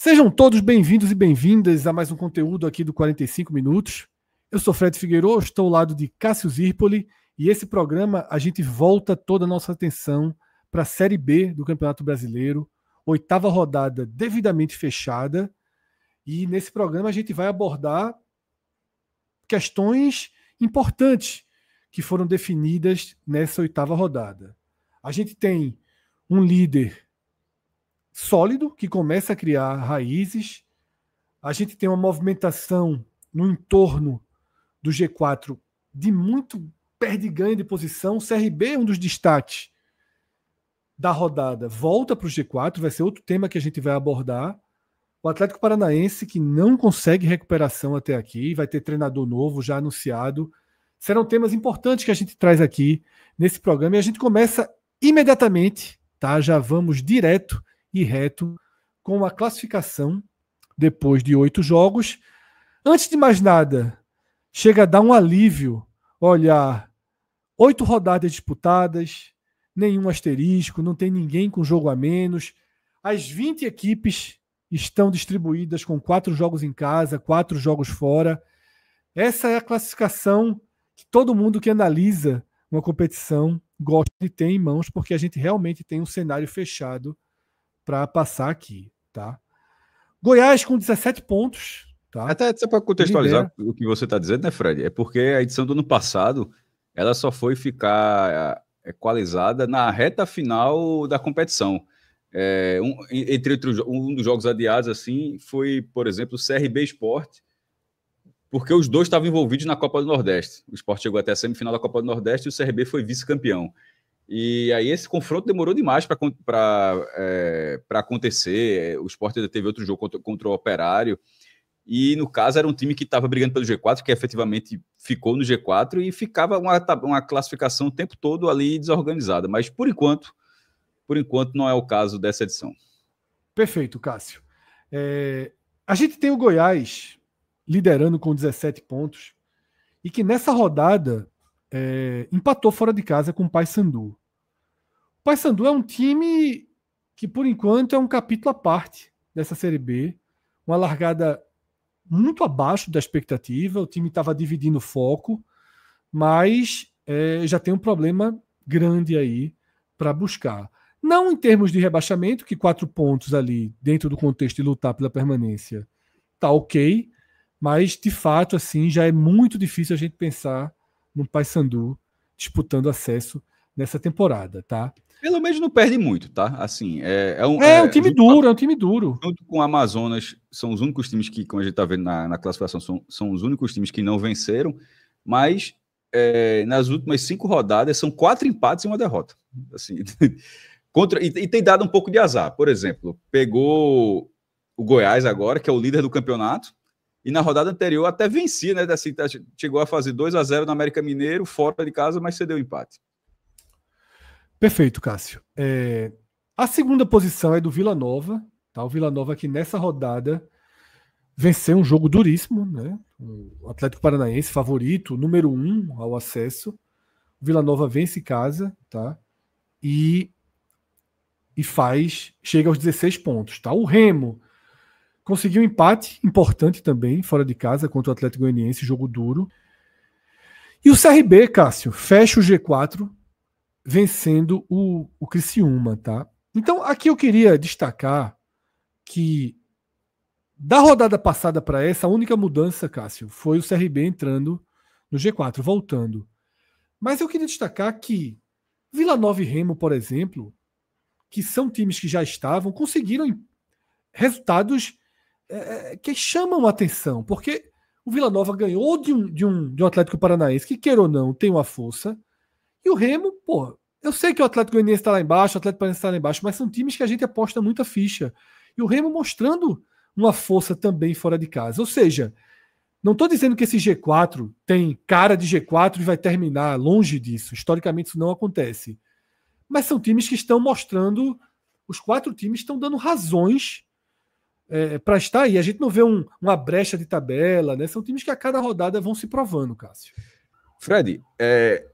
Sejam todos bem-vindos e bem-vindas a mais um conteúdo aqui do 45 Minutos. Eu sou Fred Figueiredo, estou ao lado de Cássio Zirpoli e esse programa a gente volta toda a nossa atenção para a Série B do Campeonato Brasileiro, 8ª rodada devidamente fechada, e nesse programa a gente vai abordar questões importantes que foram definidas nessa 8ª rodada. A gente tem um líder sólido, que começa a criar raízes. A gente tem uma movimentação no entorno do G4 de muito perde-ganho de posição. O CRB é um dos destaques da rodada. Volta para o G4, vai ser outro tema que a gente vai abordar. O Atlético Paranaense, que não consegue recuperação até aqui, vai ter treinador novo já anunciado. Serão temas importantes que a gente traz aqui nesse programa. E a gente começa imediatamente, tá? Já vamos direto e reto com a classificação depois de 8 jogos. Antes de mais nada, chega a dar um alívio olhar 8 rodadas disputadas, nenhum asterisco, não tem ninguém com jogo a menos. As 20 equipes estão distribuídas com 4 jogos em casa, 4 jogos fora. Essa é a classificação que todo mundo que analisa uma competição gosta de ter em mãos, porque a gente realmente tem um cenário fechado para passar aqui, tá? Goiás com 17 pontos, tá? Até só para contextualizar o que você está dizendo, né, Fred? É porque a edição do ano passado ela só foi ficar equalizada na reta final da competição. Entre um dos jogos adiados assim foi, por exemplo, o CRB Sport, porque os dois estavam envolvidos na Copa do Nordeste. O Sport chegou até a semifinal da Copa do Nordeste e o CRB foi vice-campeão. E aí esse confronto demorou demais para acontecer. O Sport ainda teve outro jogo contra o Operário. E no caso era um time que estava brigando pelo G4, que efetivamente ficou no G4 e ficava uma classificação o tempo todo ali desorganizada. Mas por enquanto não é o caso dessa edição. Perfeito, Cássio. A gente tem o Goiás liderando com 17 pontos e que nessa rodada empatou fora de casa com o Paysandu. O Paysandu é um time que, por enquanto, é um capítulo à parte dessa Série B. Uma largada muito abaixo da expectativa. O time estava dividindo o foco, mas já tem um problema grande aí para buscar. Não em termos de rebaixamento, que 4 pontos ali, dentro do contexto de lutar pela permanência, tá ok, mas, de fato, assim, já é muito difícil a gente pensar no Paysandu disputando acesso nessa temporada, tá? Pelo menos não perde muito, tá? Assim, um time duro, é um time duro. Junto com o Amazonas, são os únicos times que, como a gente tá vendo na classificação, são os únicos times que não venceram, mas nas últimas 5 rodadas são 4 empates e 1 derrota. Assim, e tem dado um pouco de azar. Por exemplo, pegou o Goiás agora, que é o líder do campeonato, e na rodada anterior até vencia, né? Assim, chegou a fazer 2-0 no América Mineiro, fora de casa, mas cedeu empate. Perfeito, Cássio. A segunda posição é do Vila Nova, tá? O Vila Nova que nessa rodada venceu um jogo duríssimo, né? O Atlético Paranaense, favorito, número 1 ao acesso. O Vila Nova vence em casa, tá? E chega aos 16 pontos, tá? O Remo conseguiu um empate importante também, fora de casa, contra o Atlético Goianiense, jogo duro. E o CRB, Cássio, fecha o G4 vencendo o Criciúma, tá? Então, aqui eu queria destacar que da rodada passada para essa, a única mudança, Cássio, foi o CRB entrando no G4, voltando. Mas eu queria destacar que Vila Nova e Remo, por exemplo, que são times que já estavam, conseguiram resultados que chamam a atenção, porque o Vila Nova ganhou de um Atlético Paranaense, que queira ou não, tem uma força, e o Remo, pô, eu sei que o Atlético Goianiense está lá embaixo, o Atlético Paranaense está lá embaixo, mas são times que a gente aposta muita ficha. E o Remo mostrando uma força também fora de casa. Ou seja, não estou dizendo que esse G4 tem cara de G4 e vai terminar longe disso. Historicamente isso não acontece. Mas são times que estão mostrando, os 4 times estão dando razões para estar aí. A gente não vê uma brecha de tabela, né? São times que a cada rodada vão se provando, Cássio. Fred,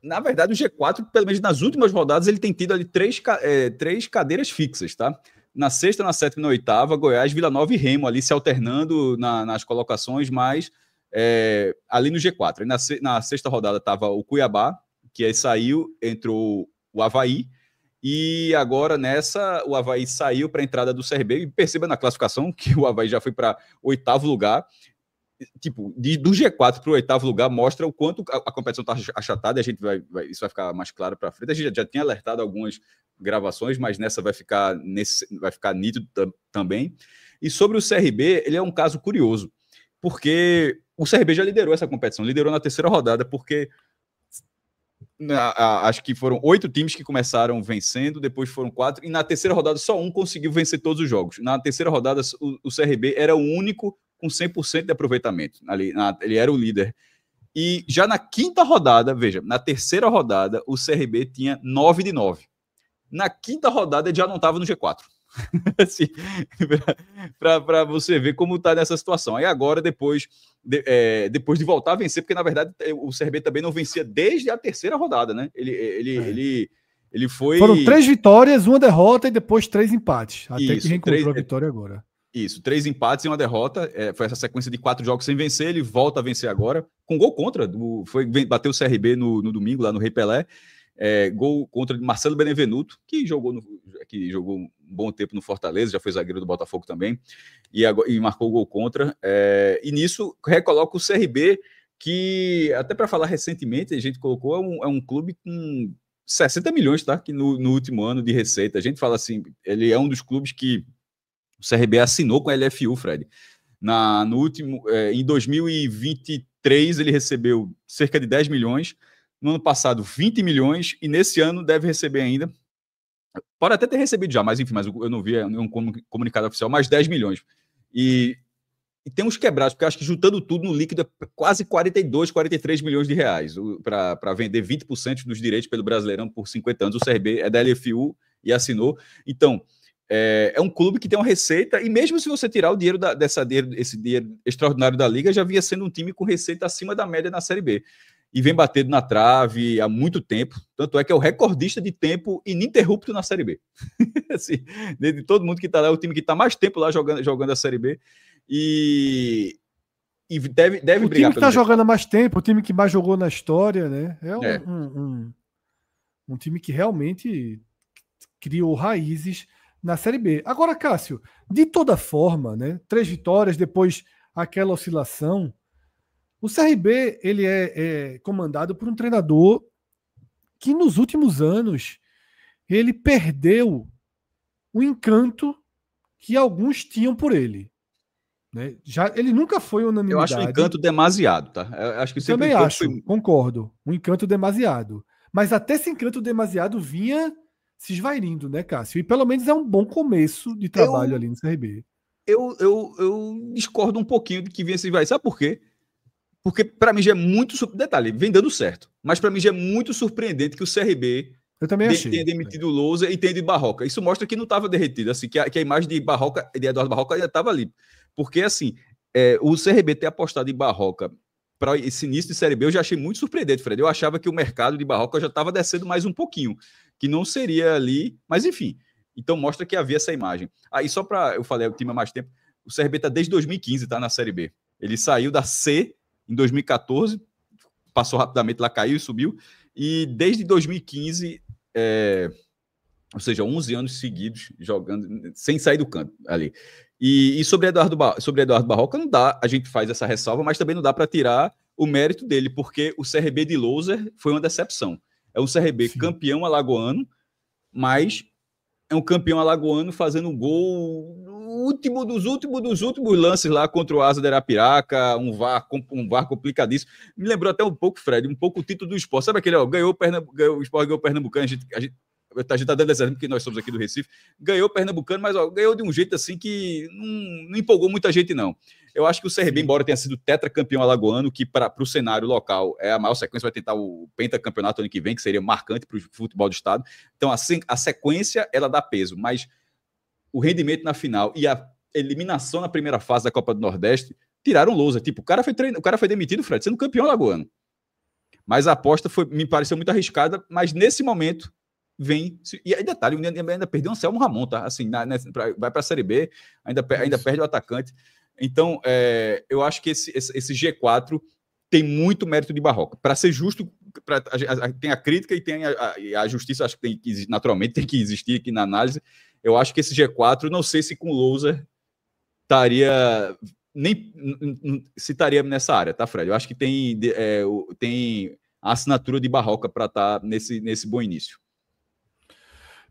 na verdade o G4, pelo menos nas últimas rodadas, ele tem tido ali três cadeiras fixas, tá? na sexta, na sétima e na oitava, Goiás, Vila Nova e Remo ali se alternando nas colocações, mas ali no G4. Na sexta rodada estava o Cuiabá, que aí saiu, entrou o Avaí, e agora nessa o Avaí saiu para a entrada do CRB, e perceba na classificação que o Avaí já foi para o 8º lugar. Tipo, do G4 para o 8º lugar mostra o quanto a competição está achatada, e a gente isso vai ficar mais claro para frente. A gente já tinha alertado algumas gravações, mas nessa vai ficar nítido também. E sobre o CRB, ele é um caso curioso, porque o CRB já liderou essa competição, liderou na terceira rodada, porque acho que foram 8 times que começaram vencendo, depois foram 4, e na terceira rodada só um conseguiu vencer todos os jogos. Na terceira rodada, o CRB era o único com 100% de aproveitamento. Ele era o líder. E já na quinta rodada, veja, na terceira rodada, o CRB tinha 9 de 9. Na quinta rodada, ele já não estava no G4. Assim, para você ver como está nessa situação. Aí agora, depois de voltar a vencer, porque na verdade o CRB também não vencia desde a terceira rodada, né? Ele foi... Foram 3 vitórias, 1 derrota e depois 3 empates. Até Isso, que reencontrou a vitória agora. Isso, 3 empates e 1 derrota. Foi essa sequência de 4 jogos sem vencer. Ele volta a vencer agora, com gol contra. Bateu o CRB no domingo, lá no Rei Pelé. Gol contra de Marcelo Benevenuto, que jogou um bom tempo no Fortaleza, já foi zagueiro do Botafogo também, e marcou o gol contra. E nisso recoloca o CRB, que, até para falar recentemente, a gente colocou, é um clube com 60 milhões, tá? Que no último ano de receita. A gente fala assim, ele é um dos clubes que o CRB assinou com a LFU, Fred. Em 2023, ele recebeu cerca de 10 milhões. No ano passado, 20 milhões. E nesse ano deve receber ainda. Pode até ter recebido já, mas enfim, eu não vi nenhum comunicado oficial, mais 10 milhões. E tem uns quebrados, porque eu acho que juntando tudo no líquido é quase 42, 43 milhões de reais para vender 20% dos direitos pelo Brasileirão por 50 anos. O CRB é da LFU e assinou. Então, é um clube que tem uma receita, e mesmo se você tirar o dinheiro esse dinheiro extraordinário da Liga, já vinha sendo um time com receita acima da média na Série B. E vem batendo na trave há muito tempo. Tanto é que é o recordista de tempo ininterrupto na Série B. Assim, de todo mundo que está lá, é o time que está mais tempo lá jogando a Série B. E deve o brigar. O time que está jogando há mais tempo, o time que mais jogou na história, né? Um time que realmente criou raízes na Série B. Agora, Cássio, de toda forma, né? 3 vitórias, depois aquela oscilação. O CRB ele é comandado por um treinador que nos últimos anos ele perdeu o encanto que alguns tinham por ele. Né? Ele nunca foi unanimidade. Eu acho o encanto demasiado, tá? Eu acho que também acho, concordo. Um encanto demasiado. Mas até esse encanto demasiado vinha se esvairindo, né, Cássio? E pelo menos é um bom começo de trabalho ali no CRB. Eu discordo um pouquinho de que vinha se esvair. Sabe por quê? Porque para mim já é muito... Detalhe, vem dando certo. Mas para mim já é muito surpreendente que o CRB tenha demitido o Lousa e tenha de Barroca. Isso mostra que não estava derretido. Assim, que a imagem de Eduardo Barroca ainda estava ali. Porque, assim, o CRB ter apostado em Barroca para esse início de Série B, eu já achei muito surpreendente, Fred. Eu achava que o mercado de Barroca já estava descendo mais um pouquinho. Que não seria ali... Mas, enfim. Então, mostra que havia essa imagem. Aí, só para... Eu falei, o time há mais tempo. O CRB está desde 2015, tá na Série B. Ele saiu da C... em 2014, passou rapidamente lá, caiu e subiu, e desde 2015, ou seja, 11 anos seguidos jogando, sem sair do canto ali. E sobre Eduardo Barroca, não dá, a gente faz essa ressalva, mas também não dá para tirar o mérito dele, porque o CRB de Louser foi uma decepção. É um CRB campeão alagoano, mas é um campeão alagoano fazendo um gol dos últimos lances lá contra o Asa de Arapiraca, um VAR complicadíssimo. Me lembrou até um pouco, Fred, um pouco o título do Sport. Sabe aquele, o Sport ganhou o Pernambucano, a gente tá dando exemplo porque nós somos aqui do Recife, ganhou o Pernambucano, mas ganhou de um jeito assim que não empolgou muita gente, não. Eu acho que o CRB, embora tenha sido tetracampeão alagoano, que para o cenário local é a maior sequência, vai tentar o pentacampeonato ano que vem, que seria marcante para o futebol do estado. Então, assim, a sequência, ela dá peso, mas o rendimento na final e a eliminação na primeira fase da Copa do Nordeste tiraram lousa. Tipo, o cara foi demitido, Fred, sendo campeão alagoano. Mas a aposta me pareceu muito arriscada, mas nesse momento vem. E aí, detalhe, ainda perdeu o Anselmo Ramon, tá? Assim, vai para a Série B, ainda perde o atacante. Então, eu acho que esse G4 tem muito mérito de Barroca. Para ser justo, tem a crítica e tem a justiça, acho que naturalmente tem que existir aqui na análise. Eu acho que esse G4, não sei se com o Lousa estaria se estaria nessa área, tá, Fred? Eu acho que tem a assinatura de Barroca para estar nesse bom início.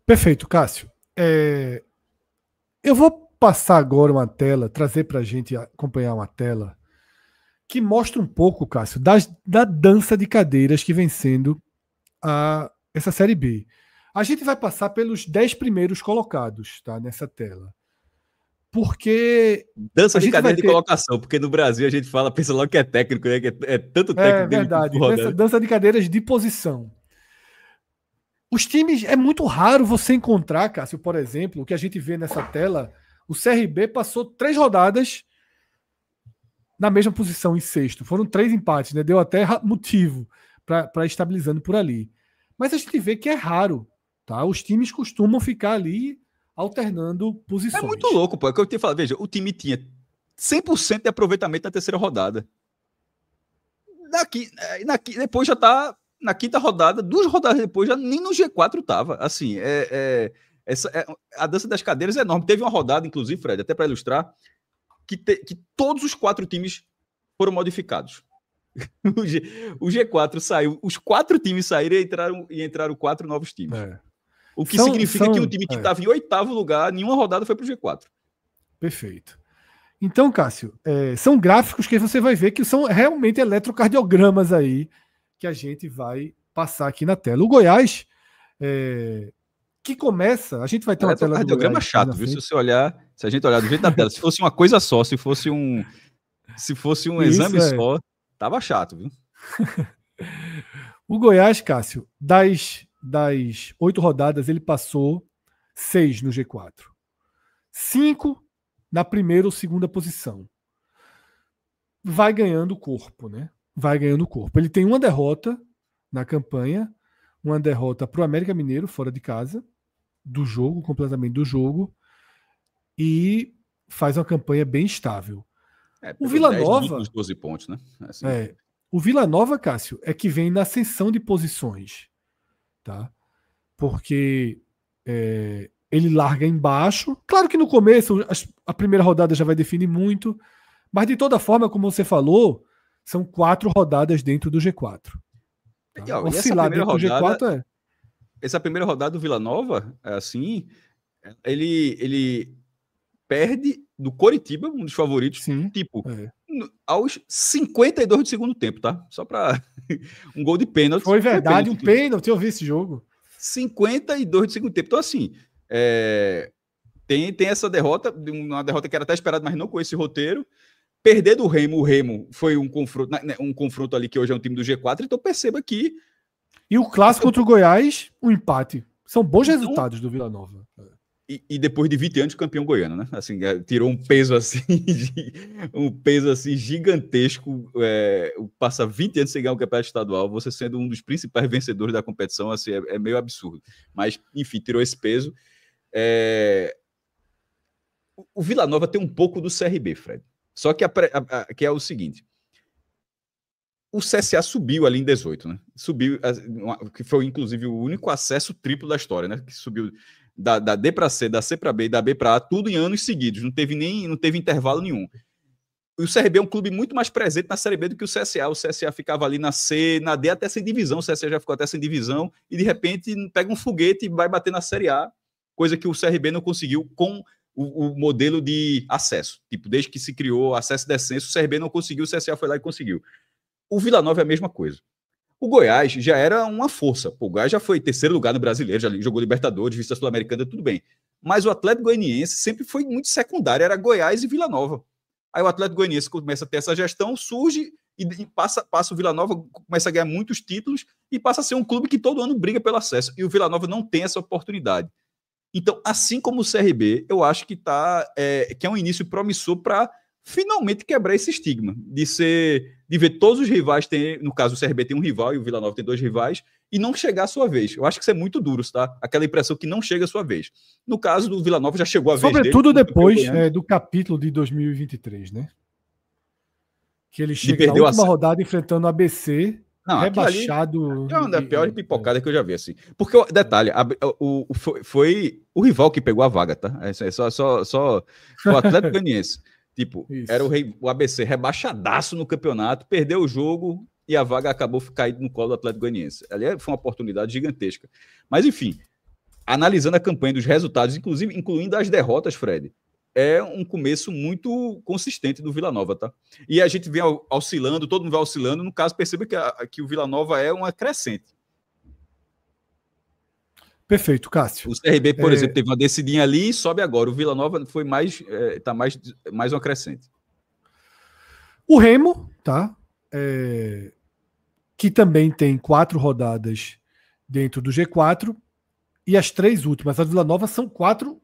Perfeito, Cássio. Eu vou passar agora uma tela, trazer para a gente acompanhar uma tela que mostra um pouco, Cássio, da dança de cadeiras que vem sendo essa Série B. A gente vai passar pelos 10 primeiros colocados, tá, nessa tela. Porque. Dança de cadeira de colocação, porque no Brasil a gente pensa logo que é técnico, né? Que é tanto técnico. É verdade, nessa dança de cadeiras de posição. Os times, é muito raro você encontrar, Cássio, por exemplo, o que a gente vê nessa tela, o CRB passou 3 rodadas na mesma posição, em sexto. Foram 3 empates, né? Deu até motivo para estabilizando por ali. Mas a gente vê que é raro, tá? Os times costumam ficar ali alternando posições. É muito louco, pô. É o que eu te falo. Veja, o time tinha 100% de aproveitamento na terceira rodada. Depois já tá na quinta rodada, 2 rodadas depois, já nem no G4 tava. Assim, a dança das cadeiras é enorme. Teve uma rodada, inclusive, Fred, até para ilustrar, que todos os 4 times foram modificados. O G4 saiu, os 4 times saíram e entraram 4 novos times. O que significa que um time que estava em 8º lugar, nenhuma rodada foi para o G4. Perfeito. Então, Cássio, são gráficos que você vai ver que são realmente eletrocardiogramas aí que a gente vai passar aqui na tela. O Goiás, que começa, a gente vai ter uma tela do Goiás chato, viu? Se a gente olhar do jeito da tela, se fosse uma coisa só, se fosse um exame só, tava chato, viu? O Goiás, Cássio, das 8 rodadas, ele passou 6 no G4. 5 na primeira ou segunda posição. Vai ganhando corpo, né? Vai ganhando corpo. Ele tem uma derrota na campanha, uma derrota para o América Mineiro, fora de casa, completamente do jogo, e faz uma campanha bem estável. O Vila Nova... 12 pontos, né? Assim. O Vila Nova, Cássio, é que vem na ascensão de posições. Tá? Porque ele larga embaixo. Claro que no começo, a primeira rodada já vai definir muito, mas de toda forma, como você falou, são 4 rodadas dentro do G4. Tá? Oscilar dentro do G4 Essa primeira rodada do Vila Nova, assim, ele perde do Coritiba, um dos favoritos, aos 52 do segundo tempo, tá? Só para um gol de pênalti. Foi verdade, um pênalti, eu vi esse jogo. 52 do segundo tempo. Então, assim, tem essa derrota, uma derrota que era até esperada, mas não com esse roteiro. Perder do Remo, o Remo foi um confronto ali que hoje é um time do G4, então perceba que... E o clássico contra o Goiás, um empate. São bons resultados do Vila Nova. E depois de 20 anos, campeão goiano, né? Assim, tirou um peso assim, gigantesco. Passa 20 anos sem ganhar um campeonato estadual, você sendo um dos principais vencedores da competição, assim, é meio absurdo. Mas, enfim, tirou esse peso. O Vila Nova tem um pouco do CRB, Fred. Só que, que é o seguinte: o CSA subiu ali em 18, né? Subiu, que foi inclusive o único acesso triplo da história, né? Que subiu da D para C, da C para B e da B para A, tudo em anos seguidos, não teve intervalo nenhum. E o CRB é um clube muito mais presente na Série B do que o CSA. O CSA ficava ali na C, na D, até sem divisão. O CSA já ficou até sem divisão e, de repente, pega um foguete e vai bater na Série A, coisa que o CRB não conseguiu com o modelo de acesso. Tipo, desde que se criou acesso e descenso, o CRB não conseguiu, o CSA foi lá e conseguiu. O Vila Nova é a mesma coisa. O Goiás já era uma força. O Goiás já foi 3º lugar no Brasileiro, já jogou Libertadores, Vista Sul-Americana, tudo bem. Mas o Atlético Goianiense sempre foi muito secundário, era Goiás e Vila Nova. Aí o Atlético Goianiense começa a ter essa gestão, surge e passa o Vila Nova, começa a ganhar muitos títulos e passa a ser um clube que todo ano briga pelo acesso. E o Vila Nova não tem essa oportunidade. Então, assim como o CRB, eu acho que é um início promissor para finalmente quebrar esse estigma de ver todos os rivais ter, no caso o CRB tem um rival e o Vila Nova tem 2 rivais, e não chegar a sua vez. Eu acho que isso é muito duro, tá? Aquela impressão que não chega a sua vez. No caso do Vila Nova já chegou a vez dele. Sobretudo depois do capítulo de 2023, né? Que ele chega na última rodada enfrentando o ABC, rebaixado. É uma das piores pipocadas que eu já vi, assim. Porque, detalhe, foi o rival que pegou a vaga, tá? É só o Atlético Goianiense. Tipo, era o ABC rebaixadaço no campeonato, perdeu o jogo e a vaga acabou caindo no colo do Atlético Goianiense. Ali foi uma oportunidade gigantesca. Mas, enfim, analisando a campanha dos resultados, incluindo as derrotas, Fred, é um começo muito consistente do Vila Nova, tá? E a gente vem oscilando, todo mundo vai oscilando. No caso, perceba que o Vila Nova é uma crescente. Perfeito, Cássio. O CRB, por exemplo, teve uma descidinha ali e sobe agora. O Vila Nova foi tá mais uma crescente. O Remo, tá? Que também tem 4 rodadas dentro do G4, e as 3 últimas, a Vila Nova, são 4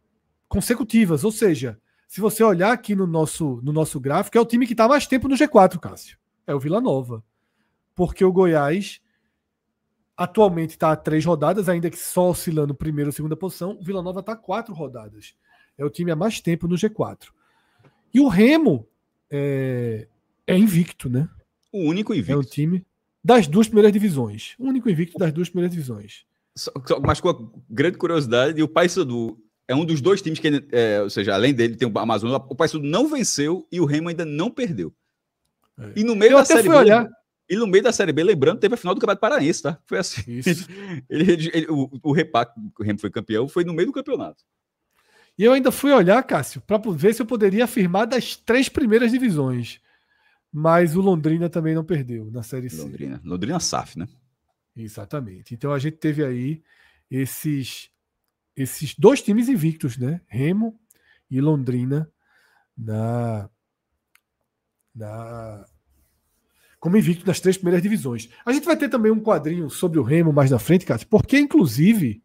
consecutivas, ou seja, se você olhar aqui no nosso gráfico, é o time que está mais tempo no G4, Cássio. É o Vila Nova. Porque o Goiás atualmente está a 3 rodadas, ainda que só oscilando primeira ou segunda posição. O Vila Nova está a 4 rodadas. É o time há mais tempo no G4. E o Remo é invicto, né? O único invicto. É um time das 2 primeiras divisões. O único invicto das 2 primeiras divisões. Mas com a grande curiosidade, o Paysandu é um dos 2 times que, ou seja, além dele tem o Amazonas, o Paysandu não venceu e o Remo ainda não perdeu. E no meio da Série B, e no meio da Série B, lembrando, teve a final do Campeonato Paraense, tá? Foi assim. O Repac, o Remo foi campeão, foi no meio do campeonato. E eu ainda fui olhar, Cássio, para ver se eu poderia afirmar das 3 primeiras divisões. Mas o Londrina também não perdeu na Série C. Londrina SAF, né? Exatamente. Então a gente teve aí esses 2 times invictos, né? Remo e Londrina como invicto das 3 primeiras divisões. A gente vai ter também um quadrinho sobre o Remo mais na frente, Cássio, porque inclusive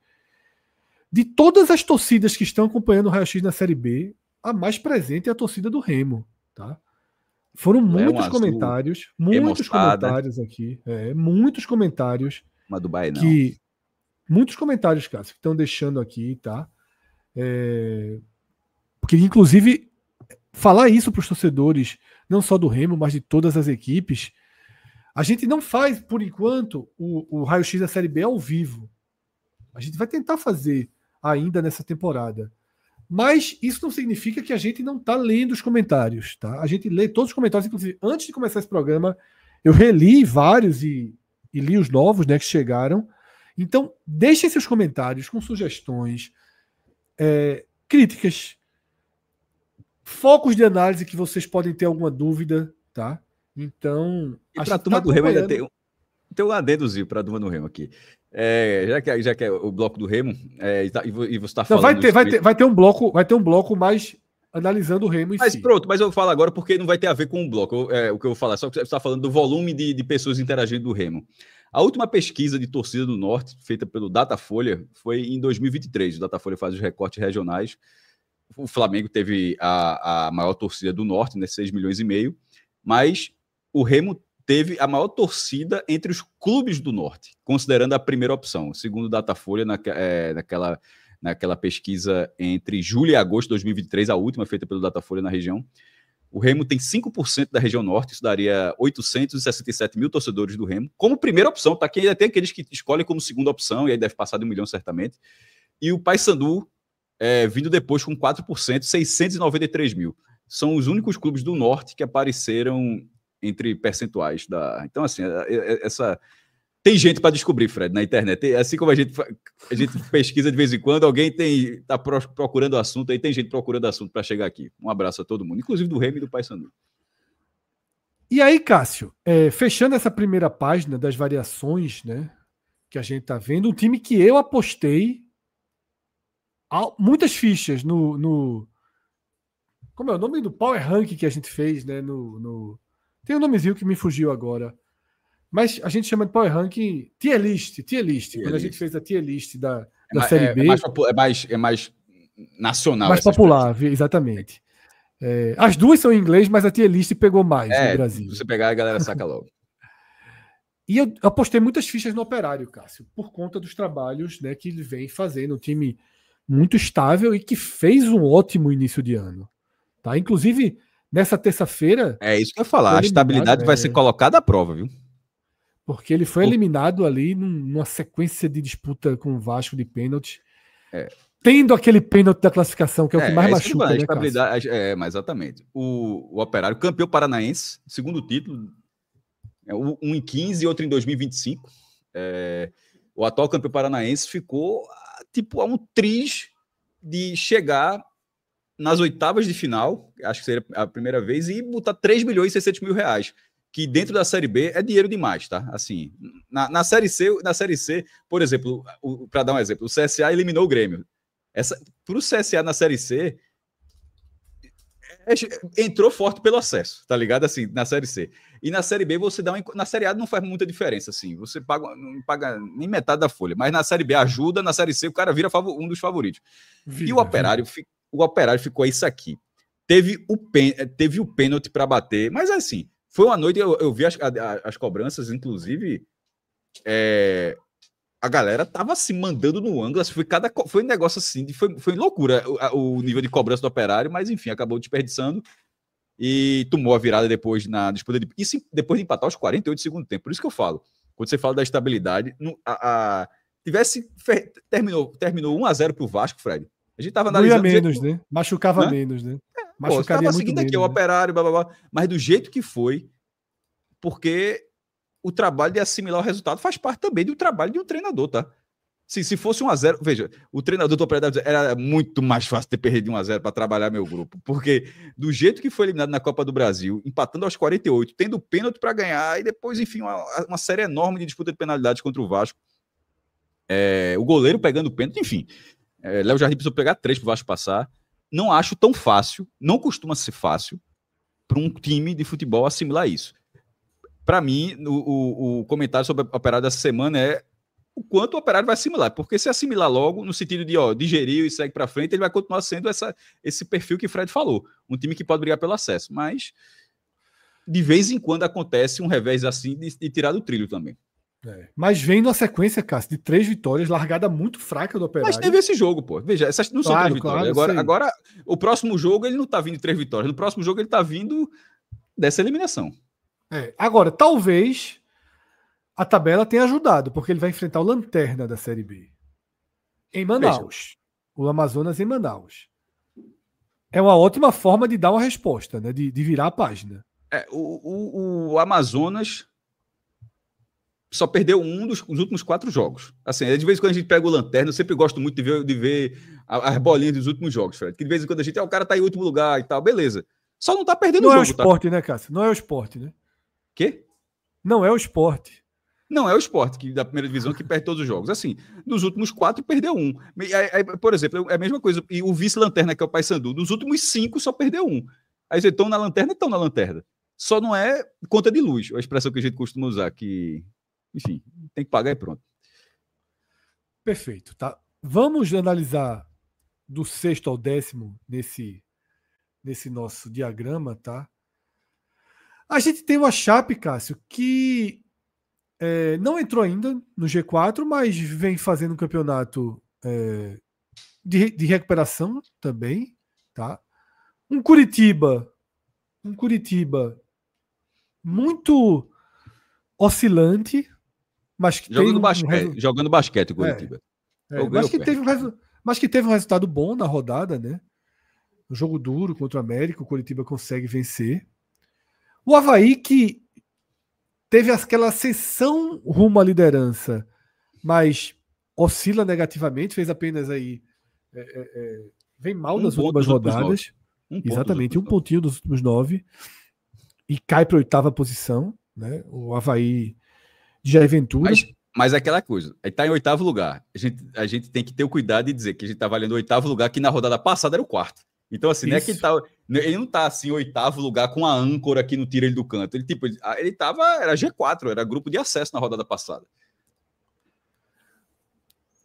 de todas as torcidas que estão acompanhando o Raio X na Série B, a mais presente é a torcida do Remo, tá? Foram muitos comentários, comentários aqui, muitos comentários. Mas do Bahia não. Muitos comentários, Cássio, que estão deixando aqui, tá? Porque, inclusive, falar isso para os torcedores, não só do Remo, mas de todas as equipes, a gente não faz, por enquanto, o Raio X da Série B ao vivo. A gente vai tentar fazer ainda nessa temporada. Mas isso não significa que a gente não está lendo os comentários, tá? A gente lê todos os comentários, inclusive, antes de começar esse programa, eu reli vários e li os novos, né, que chegaram. Então, deixem seus comentários com sugestões, críticas, focos de análise que vocês podem ter alguma dúvida, tá? Então, e para a turma do Remo ainda tem um adendozinho para a turma do Remo aqui. Já que é o bloco do Remo, e você está falando... Não, vai ter um bloco mais analisando o Remo em mas si. Pronto, mas eu falo agora porque não vai ter a ver com o bloco. O que eu vou falar, só que você está falando do volume de pessoas interagindo do Remo. A última pesquisa de torcida do Norte, feita pelo Datafolha, foi em 2023. O Datafolha faz os recortes regionais. O Flamengo teve a maior torcida do Norte, né, 6,5 milhões, mas o Remo teve a maior torcida entre os clubes do Norte, considerando a primeira opção. Segundo o Datafolha, naquela pesquisa entre julho e agosto de 2023, a última feita pelo Datafolha na região, o Remo tem 5% da região norte, isso daria 867 mil torcedores do Remo, como primeira opção, tá? Que ainda tem aqueles que escolhem como segunda opção, e aí deve passar de 1 milhão certamente. E o Paysandu, vindo depois com 4%, 693 mil. São os únicos clubes do norte que apareceram entre percentuais da... Então, assim, tem gente para descobrir, Fred, na internet. Assim como a gente pesquisa de vez em quando, alguém está procurando assunto, aí tem gente procurando assunto para chegar aqui. Um abraço a todo mundo, inclusive do Remo e do Paysandu. E aí, Cássio, fechando essa primeira página das variações, né, que a gente está vendo, um time que eu apostei muitas fichas no como é o nome do Power Rank que a gente fez, né, tem um nomezinho que me fugiu agora. Mas a gente chama de Power Ranking Tier List. Quando a gente fez a Tier List da Série B. É mais nacional. Mais popular, exatamente. As duas são em inglês, mas a tier list pegou mais no Brasil. Se você pegar, a galera saca logo. E eu apostei muitas fichas no Operário, Cássio, por conta dos trabalhos, né, que ele vem fazendo. Um time muito estável e que fez um ótimo início de ano. Tá? Inclusive, nessa terça-feira... É isso que eu ia falar. A estabilidade vai ser colocada à prova, viu? Porque ele foi eliminado ali numa sequência de disputa com o Vasco de pênalti. Tendo aquele pênalti da classificação, que é o que mais machuca, né, estabilidade, mas exatamente. O Operário, campeão paranaense, segundo título, um em 15 e outro em 2025. O atual campeão paranaense ficou tipo a um triz de chegar nas oitavas de final, acho que seria a primeira vez, e botar 3 milhões e 600 mil reais, que dentro da Série B é dinheiro demais, tá? Assim, na Série C, por exemplo, para dar um exemplo, o CSA eliminou o Grêmio. Para o CSA na Série C, entrou forte pelo acesso, tá ligado? Assim, na Série C. E na Série B você dá na Série A não faz muita diferença, assim. Você não paga nem metade da folha. Mas na Série B ajuda, na Série C o cara vira um dos favoritos. E o Operário ficou isso aqui. Teve o pênalti para bater, mas assim, foi uma noite, eu vi as cobranças, inclusive, a galera tava se mandando no ângulo, assim, foi um negócio assim, foi loucura o nível de cobrança do Operário, mas enfim, acabou desperdiçando e tomou a virada depois na disputa isso depois de empatar aos 48 do segundo tempo. Por isso que eu falo, quando você fala da estabilidade, terminou 1-0 pro Vasco, Fred. A gente tava analisando menos, né? Machucava menos, né? Machucaria tava seguindo aqui o Operário, blá, blá, blá, mas do jeito que foi, porque o trabalho de assimilar o resultado faz parte também do trabalho de um treinador, tá? Se fosse 1-0, veja, o treinador do Operário era muito mais fácil ter perdido de 1-0 para trabalhar meu grupo, porque do jeito que foi eliminado na Copa do Brasil, empatando aos 48, tendo pênalti para ganhar, e depois, enfim, uma série enorme de disputa de penalidades contra o Vasco, o goleiro pegando pênalti, enfim, Léo Jardim precisou pegar 3 para o Vasco passar. Não acho tão fácil, não costuma ser fácil para um time de futebol assimilar isso. Para mim, o comentário sobre o Operário dessa semana é o quanto o Operário vai assimilar, porque se assimilar logo, no sentido de digeriu e segue para frente, ele vai continuar sendo esse perfil que o Fred falou, um time que pode brigar pelo acesso, mas de vez em quando acontece um revés assim de tirar do trilho também. Mas vem numa sequência, Cássio, de 3 vitórias, largada muito fraca do Operário. Mas teve esse jogo, pô. Veja, essas não são 3 vitórias. Agora, o próximo jogo ele não tá vindo de 3 vitórias. No próximo jogo ele tá vindo dessa eliminação. Agora, talvez a tabela tenha ajudado, porque ele vai enfrentar o Lanterna da Série B. Em Manaus. O Amazonas em Manaus. É uma ótima forma de dar uma resposta, né? De virar a página. O Amazonas só perdeu um dos últimos 4 jogos. Assim, de vez em quando a gente pega o Lanterna, eu sempre gosto muito de ver as bolinhas dos últimos jogos, Fred. Que de vez em quando a gente, o cara tá em último lugar e tal, beleza. Só não tá perdendo o jogo, Não é o Sport, né, Cássio? Não é o Sport, né? Quê? Não é o Sport. Não é o Sport, que da primeira divisão, que perde todos os jogos. Assim, dos últimos 4, perdeu um. Por exemplo, é a mesma coisa. E o vice-lanterna, que é o Paysandu, dos últimos 5, só perdeu um. Aí vocês estão na lanterna. Só não é conta de luz, a expressão que a gente costuma usar, que, enfim, tem que pagar e pronto. Perfeito, tá? Vamos analisar do 6º ao 10º nesse nosso diagrama, tá? A gente tem uma Chape, Cássio, que não entrou ainda no G4, mas vem fazendo um campeonato de recuperação também, tá? Um Curitiba muito oscilante, mas que jogando basquete, Curitiba. Mas que teve um resultado bom na rodada, né? Um jogo duro contra o América, o Curitiba consegue vencer. O Avaí, que teve aquela ascensão rumo à liderança, mas oscila negativamente, fez apenas aí. Vem mal nas últimas rodadas. Exatamente, um pontinho dos últimos 9. E cai para a 8ª posição, né? O Avaí de Jair Ventura. Mas é aquela coisa, está em 8º lugar. A gente tem que ter o cuidado de dizer que a gente está valendo o 8º lugar, que na rodada passada era o 4º. Então, assim, não é que ele não tá assim, 8º lugar com a âncora que não tira ele do canto. Ele tava, era G4, era grupo de acesso na rodada passada.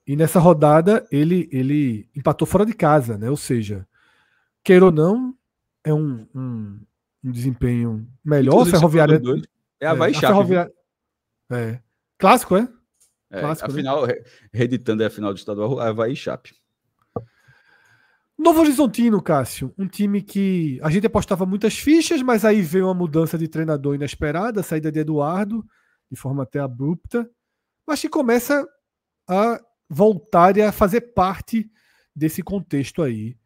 E nessa rodada ele empatou fora de casa, né? Ou seja, queira ou não, é um desempenho melhor. Inclusive, Ferroviária é Avaí e Chape. Ferroviária, clássico, é? Clássico, a final, reeditando a final do estadual, Avaí e Chape. Novo Horizontino, Cássio, um time que a gente apostava muitas fichas, mas aí veio uma mudança de treinador inesperada, a saída de Eduardo, de forma até abrupta, mas que começa a voltar e a fazer parte desse contexto aí,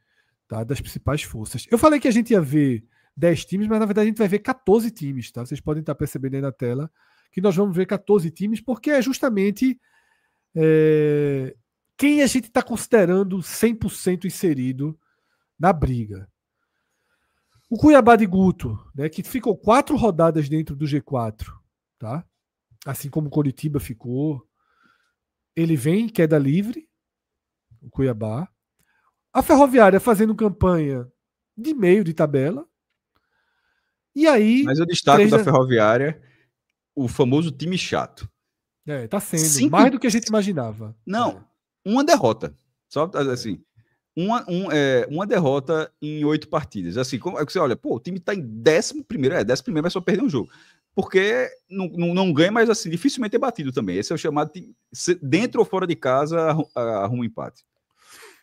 tá, das principais forças. Eu falei que a gente ia ver 10 times, mas na verdade a gente vai ver 14 times, tá? Vocês podem estar percebendo aí na tela que nós vamos ver 14 times, porque é justamente quem a gente está considerando 100% inserido na briga. O Cuiabá de Guto, né, que ficou 4 rodadas dentro do G4, tá? Assim como o Coritiba ficou. Ele vem em queda livre, o Cuiabá. A Ferroviária fazendo campanha de meio de tabela. E aí... Mas eu destaco da Ferroviária o famoso time chato. Tá sendo. Mais do que a gente imaginava. Não, uma derrota. Só assim... Uma derrota em 8 partidas. Assim, como é que você olha, pô, o time tá em 11º, 11º, mas só perdeu um jogo. Porque não ganha, mas assim, dificilmente é batido também. Esse é o chamado de dentro ou fora de casa, arruma um empate.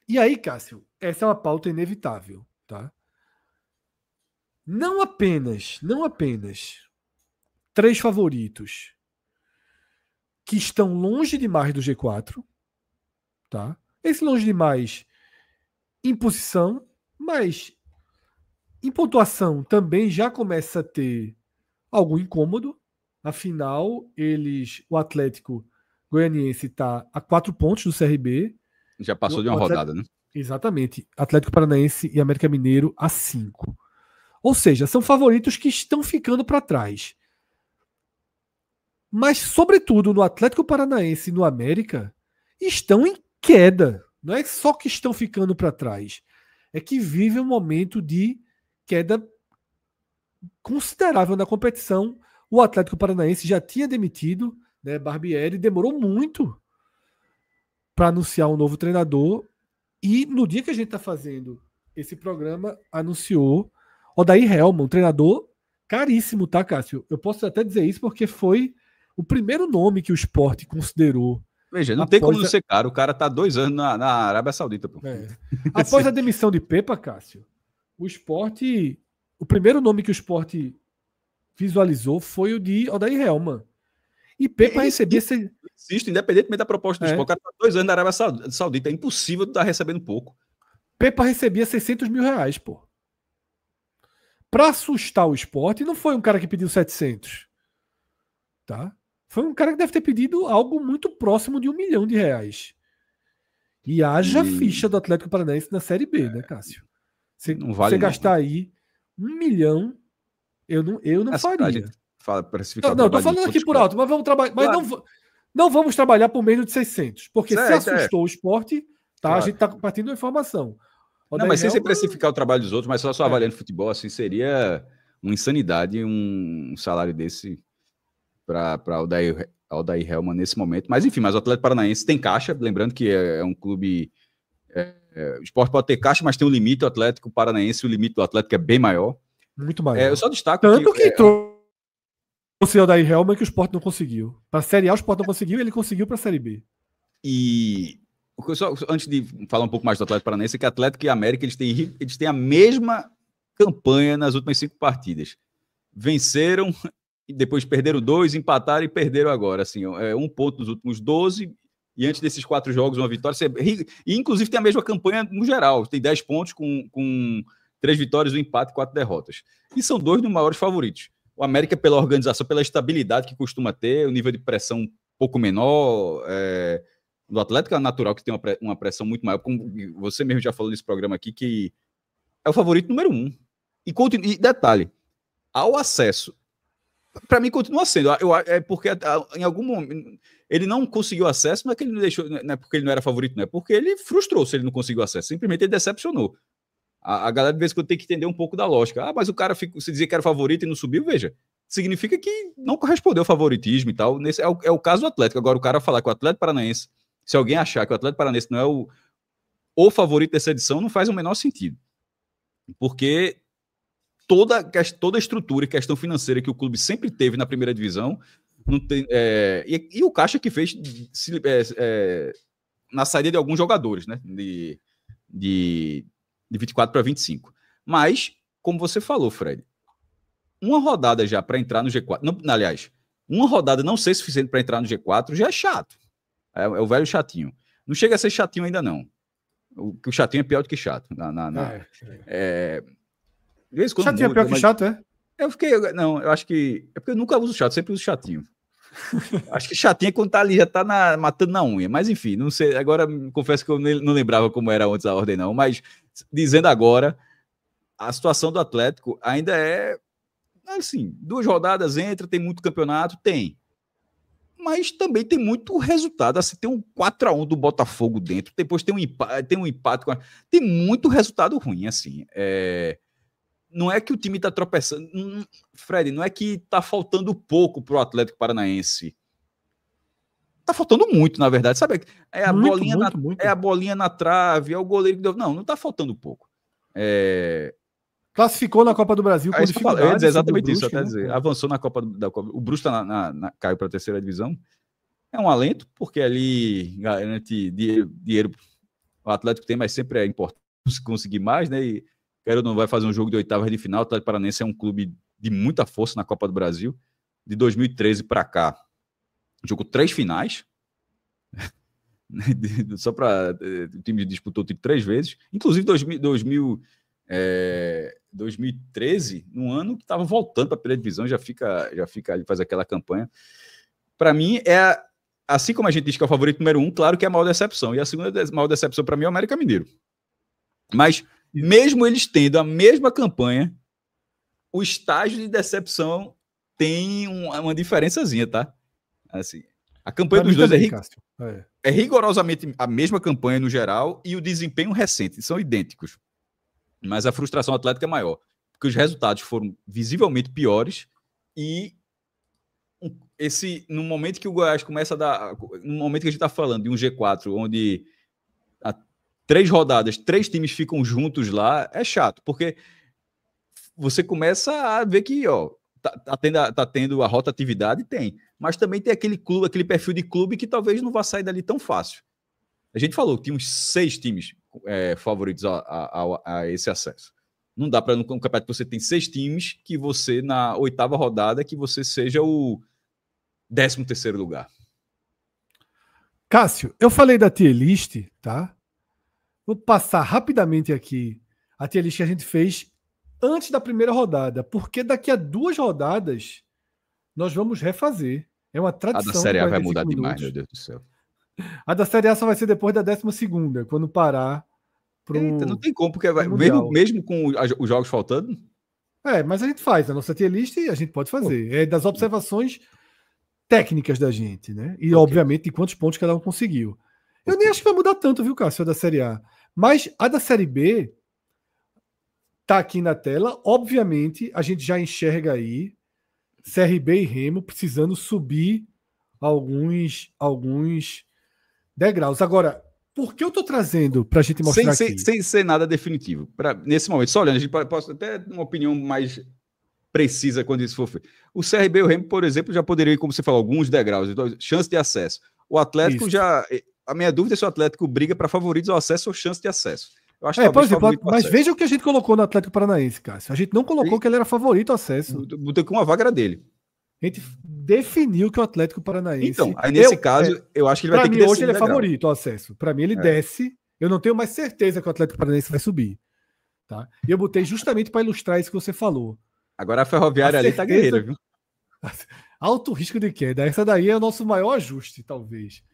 E aí, Cássio, essa é uma pauta inevitável, tá? Não apenas 3 favoritos que estão longe demais do G4, tá? Esse longe demais em posição, mas em pontuação também já começa a ter algum incômodo. Afinal, o Atlético Goianiense está a 4 pontos do CRB. Já passou de uma rodada, né? Exatamente. Atlético Paranaense e América Mineiro a 5. Ou seja, são favoritos que estão ficando para trás. Mas, sobretudo, no Atlético Paranaense e no América, estão em queda. Não é só que estão ficando para trás. É que vivem um momento de queda considerável na competição. O Atlético Paranaense já tinha demitido, né, Barbieri, demorou muito para anunciar um novo treinador. E no dia que a gente está fazendo esse programa, anunciou Odair Hellmann, um treinador caríssimo, tá, Cássio? Eu posso até dizer isso porque foi o primeiro nome que o Sport considerou. Veja, não tem como não ser caro. O cara tá 2 anos na Arábia Saudita. Pô. Após a demissão de Pepa, Cássio, o Sport... O primeiro nome que o Sport visualizou foi o de Odair Hellmann. E Pepa recebia... Insisto, independentemente da proposta do Sport, o cara tá 2 anos na Arábia Saudita. É impossível estar recebendo pouco. Pepa recebia 600 mil reais, pô. Pra assustar o Sport, não foi um cara que pediu 700. Tá? Foi um cara que deve ter pedido algo muito próximo de R$1 milhão. E haja ficha do Atlético Paranaense na Série B, né, Cássio? Você gastar aí R$1 milhão, eu não faria. Não, tô falando aqui por alto, mas vamos trabalhar. Mas não vamos trabalhar por menos de 600. Porque se assustou o Sport, tá? Claro. A gente tá partindo de uma informação. Não, mas sem se precificar o trabalho dos outros, mas só avaliando futebol, assim, seria uma insanidade um salário desse para o Odair Hellmann nesse momento. Mas enfim, o Atlético Paranaense tem caixa, lembrando que é um clube... o Sport pode ter caixa, mas tem um limite. O Atlético Paranaense, o limite do Atlético é bem maior. Muito maior. Eu só destaco tanto que trouxe o Odair Hellmann que o Sport não conseguiu. Para a Série A o Sport não conseguiu, ele conseguiu para a Série B. E... Só, antes de falar um pouco mais do Atlético Paranaense, é que Atlético e América eles têm a mesma campanha nas últimas 5 partidas. Venceram, e depois perderam 2, empataram e perderam agora. Assim, 1 ponto nos últimos 12, e antes desses 4 jogos, uma vitória. E inclusive tem a mesma campanha no geral. Tem 10 pontos com 3 vitórias, 1 empate e 4 derrotas. E são 2 dos maiores favoritos. O América pela organização, pela estabilidade que costuma ter, o nível de pressão um pouco menor... Do Atlético é natural que tem uma pressão muito maior, como você mesmo já falou nesse programa aqui, que é o favorito número 1. E detalhe, ao acesso, para mim continua sendo, é porque em algum momento ele não conseguiu acesso, não é que ele não deixou, não é porque ele não era favorito, não é porque ele frustrou se ele não conseguiu acesso, simplesmente ele decepcionou. A galera de vez em quando tem que entender um pouco da lógica. Mas o cara se dizia que era favorito e não subiu, veja, significa que não correspondeu ao favoritismo e tal. É o caso do Atlético. Agora o cara falar que o Atlético Paranaense, se alguém achar que o Atlético Paranaense não é o favorito dessa edição, não faz o menor sentido. Porque toda a estrutura e questão financeira que o clube sempre teve na primeira divisão, não tem, e o caixa que fez na saída de alguns jogadores, né? De 24 para 25. Mas, como você falou, Fred, uma rodada já para entrar no G4, não, aliás, uma rodada não ser suficiente para entrar no G4 já é chato. É o velho chatinho. Não chega a ser chatinho ainda, não. O chatinho é pior do que chato. Chatinho é pior que chato, é? Eu acho que. É porque eu nunca uso chato, sempre uso chatinho. Acho que chatinho é quando tá ali, já tá matando na unha. Mas enfim, não sei. Agora, confesso que eu não lembrava como era antes a ordem, não. Mas, dizendo agora, a situação do Atlético ainda é. Assim, 2 rodadas entra, tem muito campeonato, tem. Mas também tem muito resultado. Assim, tem um 4-1 do Botafogo dentro, depois tem um empate. Tem muito resultado ruim, assim. Não é que o time está tropeçando. Fred, não é que está faltando pouco para o Atlético Paranaense. Está faltando muito, na verdade. Sabe? É a bolinha na trave, é o goleiro que deu. Não está faltando pouco. Classificou na Copa do Brasil com dificuldade. Eu ia dizer exatamente isso, até dizer. Avançou na Copa da Copa. O Brusque caiu para a 3ª divisão. É um alento, porque ali garante dinheiro o Atlético tem, mas sempre é importante conseguir mais, né? E quero não vai fazer um jogo de 8ª de final. O Atlético Paranaense é um clube de muita força na Copa do Brasil. De 2013 para cá, jogou 3 finais. Só para o time disputou 3 vezes. Inclusive 2013, num ano que estava voltando para a primeira divisão, já fica ali, faz aquela campanha. Para mim, assim como a gente diz que é o favorito número 1, claro que é a maior decepção. E a segunda maior decepção para mim é o América Mineiro. Mas, mesmo eles tendo a mesma campanha, o estágio de decepção tem uma diferençazinha, tá? Assim, a campanha dos dois é rigorosamente a mesma campanha no geral e o desempenho recente, são idênticos. Mas a frustração atlética é maior, porque os resultados foram visivelmente piores e no momento que o Goiás começa a dar, no momento que a gente está falando de um G4, onde 3 rodadas, 3 times ficam juntos lá, é chato, porque você começa a ver que tá tendo a rotatividade, mas também tem aquele clube, aquele perfil de clube que talvez não vá sair dali tão fácil. A gente falou que tinha uns 6 times favoritos a esse acesso. Não dá para no campeonato que você tem 6 times que você, na 8ª rodada, que você seja o 13º lugar. Cássio, eu falei da tier list, tá? Vou passar rapidamente aqui a tier list que a gente fez antes da primeira rodada, porque daqui a 2 rodadas nós vamos refazer. É uma tradição. A da Série A vai mudar demais, meu Deus do céu. A da Série A só vai ser depois da 12ª, quando parar Eita, não tem como, porque mesmo com os jogos faltando. Mas a gente faz a nossa tier list e a gente pode fazer. É das observações técnicas da gente, né? E, obviamente, de quantos pontos cada um conseguiu. Eu nem acho que vai mudar tanto, viu, Cássio, a da Série A. Mas a da Série B tá aqui na tela. Obviamente, a gente já enxerga aí CRB e Remo precisando subir alguns degraus. Agora, por que eu tô trazendo pra gente mostrar aqui? Sem ser nada definitivo. Nesse momento, só olhando, a gente pode até ter uma opinião mais precisa quando isso for feito. O CRB e o Remo, por exemplo, já poderiam ir, como você falou, alguns degraus, então, chance de acesso. O Atlético a minha dúvida é se o Atlético briga para favoritos ao acesso ou chance de acesso. Eu acho por exemplo, mas veja o que a gente colocou no Atlético Paranaense, Cássio. A gente não colocou que ele era favorito ao acesso. Botei com uma vaga era dele. A gente definiu que o Atlético Paranaense... Então, aí nesse caso, eu acho que ele vai ter que descer. Para mim, hoje ele é favorito ao acesso. Para mim, ele desce. Eu não tenho mais certeza que o Atlético Paranaense vai subir. Tá? E eu botei justamente para ilustrar isso que você falou. Agora a Ferroviária ali tá guerreira, viu? Alto risco de queda. Essa daí é o nosso maior ajuste, talvez.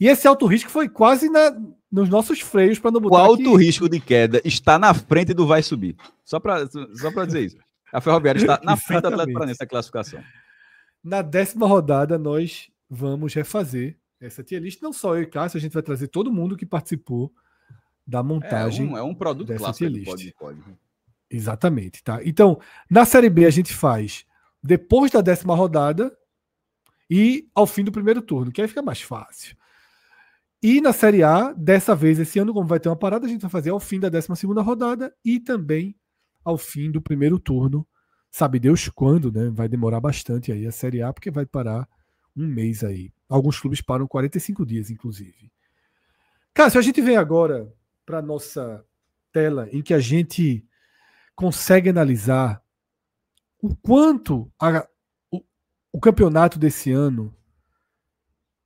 E esse alto risco foi quase nos nossos freios para não botar. O alto risco de queda está na frente do vai subir. Só para dizer isso. A Ferroviária está na frente do Atlético Paranaense na classificação. Na 10ª rodada, nós vamos refazer essa tier list. Não só eu e Cássio, a gente vai trazer todo mundo que participou da montagem. É um produto dessa clássico. Tier list. Pode. Exatamente, tá? Então, na Série B a gente faz depois da 10ª rodada e ao fim do primeiro turno, que aí fica mais fácil. E na Série A, dessa vez, esse ano, como vai ter uma parada, a gente vai fazer ao fim da 12ª rodada e também ao fim do primeiro turno. Sabe Deus quando, né? Vai demorar bastante aí a Série A, porque vai parar um mês aí. Alguns clubes param 45 dias, inclusive. Cássio, a gente vem agora para nossa tela em que a gente consegue analisar o quanto o campeonato desse ano